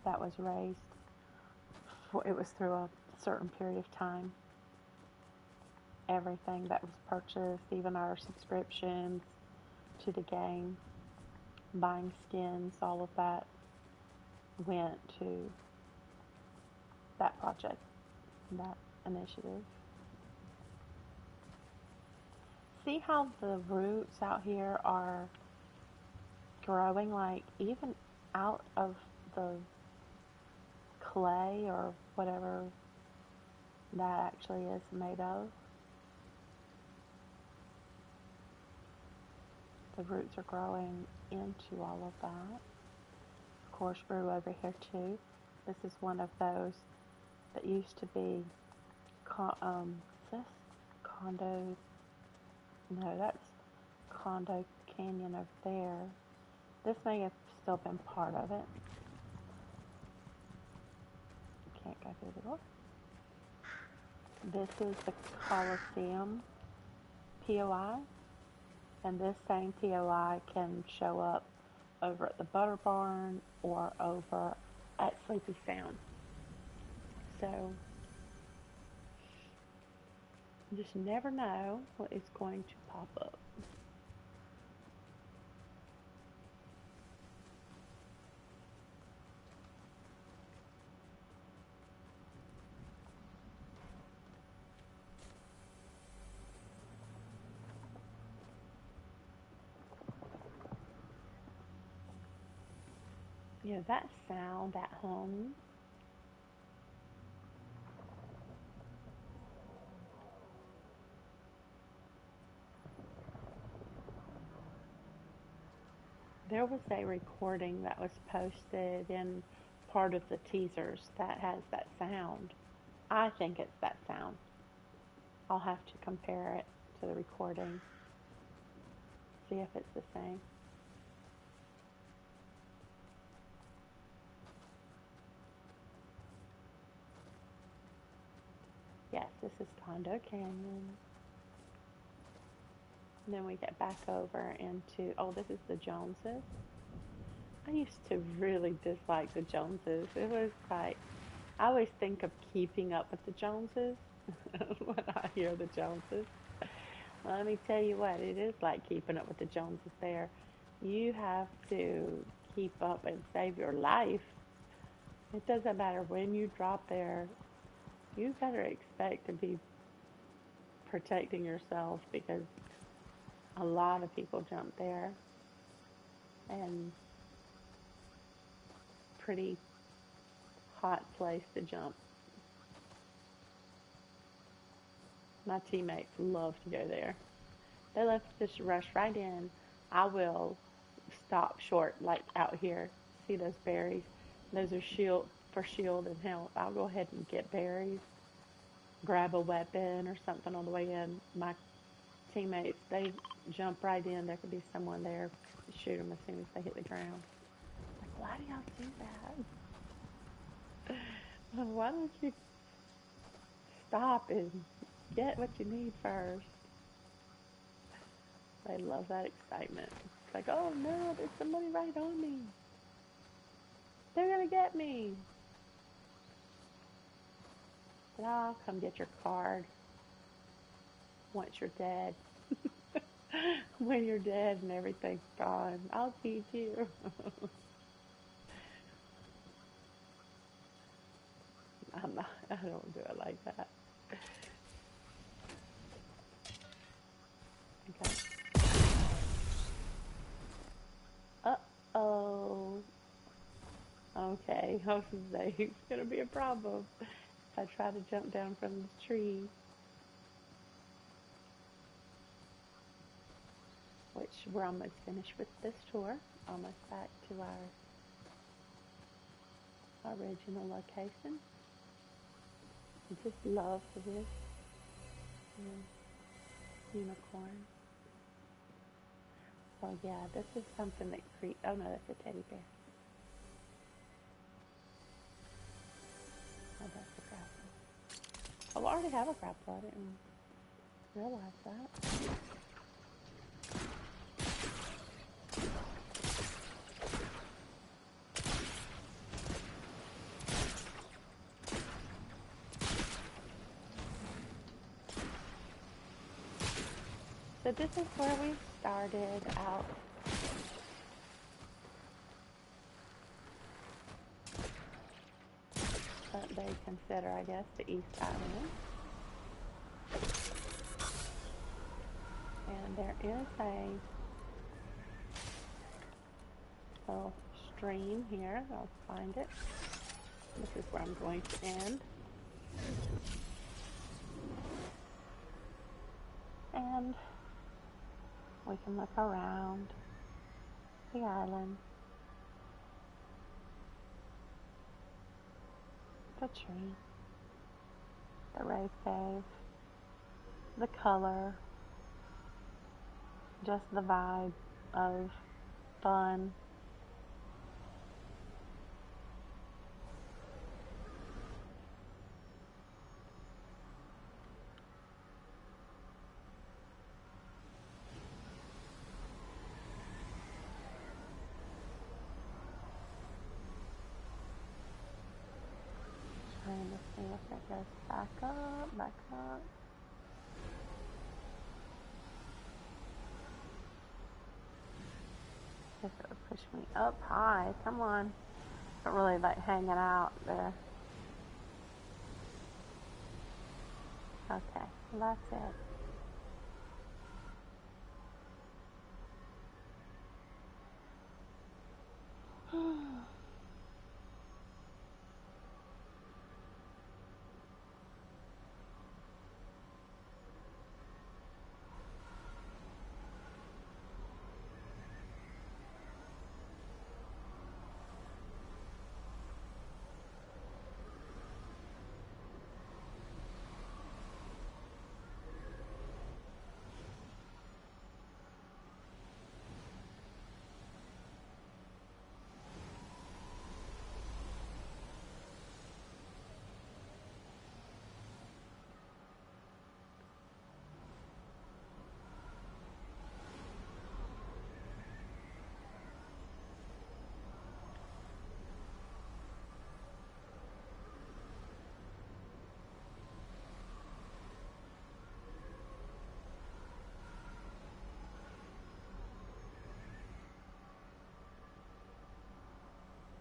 that was raised. It was through a certain period of time. Everything that was purchased, even our subscriptions to the game, buying skins, all of that went to that project, that initiative. See how the roots out here are growing, like even out of the clay or whatever that actually is made of. The roots are growing into all of that. Of course, brew over here too. This is one of those that used to be, is this Condo? No, that's Condo Canyon over there. This may have still been part of it. Can't go through the door. This is the Coliseum POI, and this same POI can show up over at the Butter Barn or over at Sleepy Sound. So you just never know what is going to pop up. You know, that sound at home, there was a recording that was posted in part of the teasers that has that sound. I think it's that sound. I'll have to compare it to the recording, see if it's the same. Yes, this is Condo Canyon. And then we get back over into, oh, this is the Joneses. I used to really dislike the Joneses. It was like, I always think of keeping up with the Joneses when I hear the Joneses. Well, let me tell you what, it is like keeping up with the Joneses there. You have to keep up and save your life. It doesn't matter when you drop there. You better expect to be protecting yourself because a lot of people jump there, and pretty hot place to jump. My teammates love to go there. They love to just rush right in. I will stop short, like out here. See those berries? Those are shield and health. I'll go ahead and get berries, grab a weapon or something on the way in. My teammates, they jump right in. There could be someone there. Shoot them as soon as they hit the ground. Like, why do y'all do that? Why don't you stop and get what you need first? They love that excitement. It's like, oh no, there's somebody right on me. They're gonna get me. But I'll come get your card once you're dead. When you're dead and everything's gone, I'll teach you. I don't do it like that. Okay. Uh-oh. Okay, I was gonna say it's gonna be a problem if I try to jump down from the tree, which we're almost finished with this tour, almost back to our original location. I just love this unicorn. Oh yeah, this is something that creeps. Oh no, that's a teddy bear. Oh, that's a grapple. Oh, I already have a grapple. I didn't realize that. So this is where we started out. What they consider, I guess, the East Island. And there is a little stream here. I'll find it. This is where I'm going to end. And we can look around the island, the tree, the rave cave, the color, just the vibe of fun. Trying to see if it goes back up, back up. If it would push me up high, come on. Don't really like hanging out there. Okay, well, that's it.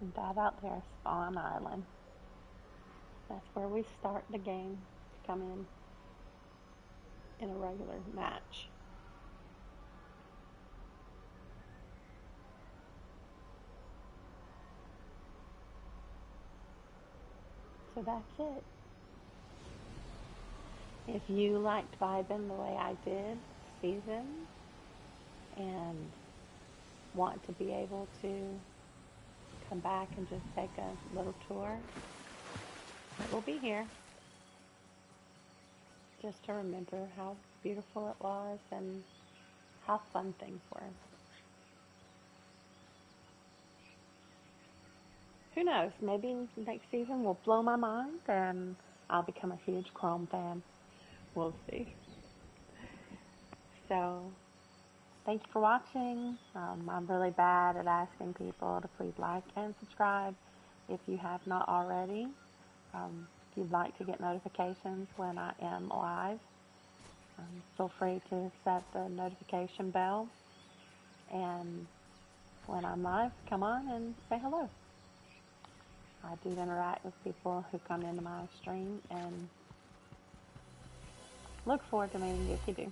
And that out there is Spawn Island. That's where we start the game to come in a regular match. So that's it. If you liked Vibin the way I did, season, and want to be able to come back and just take a little tour, it will be here. Just to remember how beautiful it was and how fun things were. who knows? Maybe next season will blow my mind and I'll become a huge Chrome fan. We'll see. So, thank you for watching. I'm really bad at asking people to please like and subscribe if you have not already. If you'd like to get notifications when I am live, feel free to set the notification bell. And when I'm live, come on and say hello. I do interact with people who come into my stream and look forward to meeting you if you do.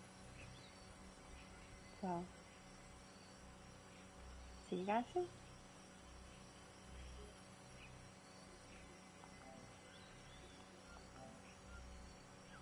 So, see you guys soon.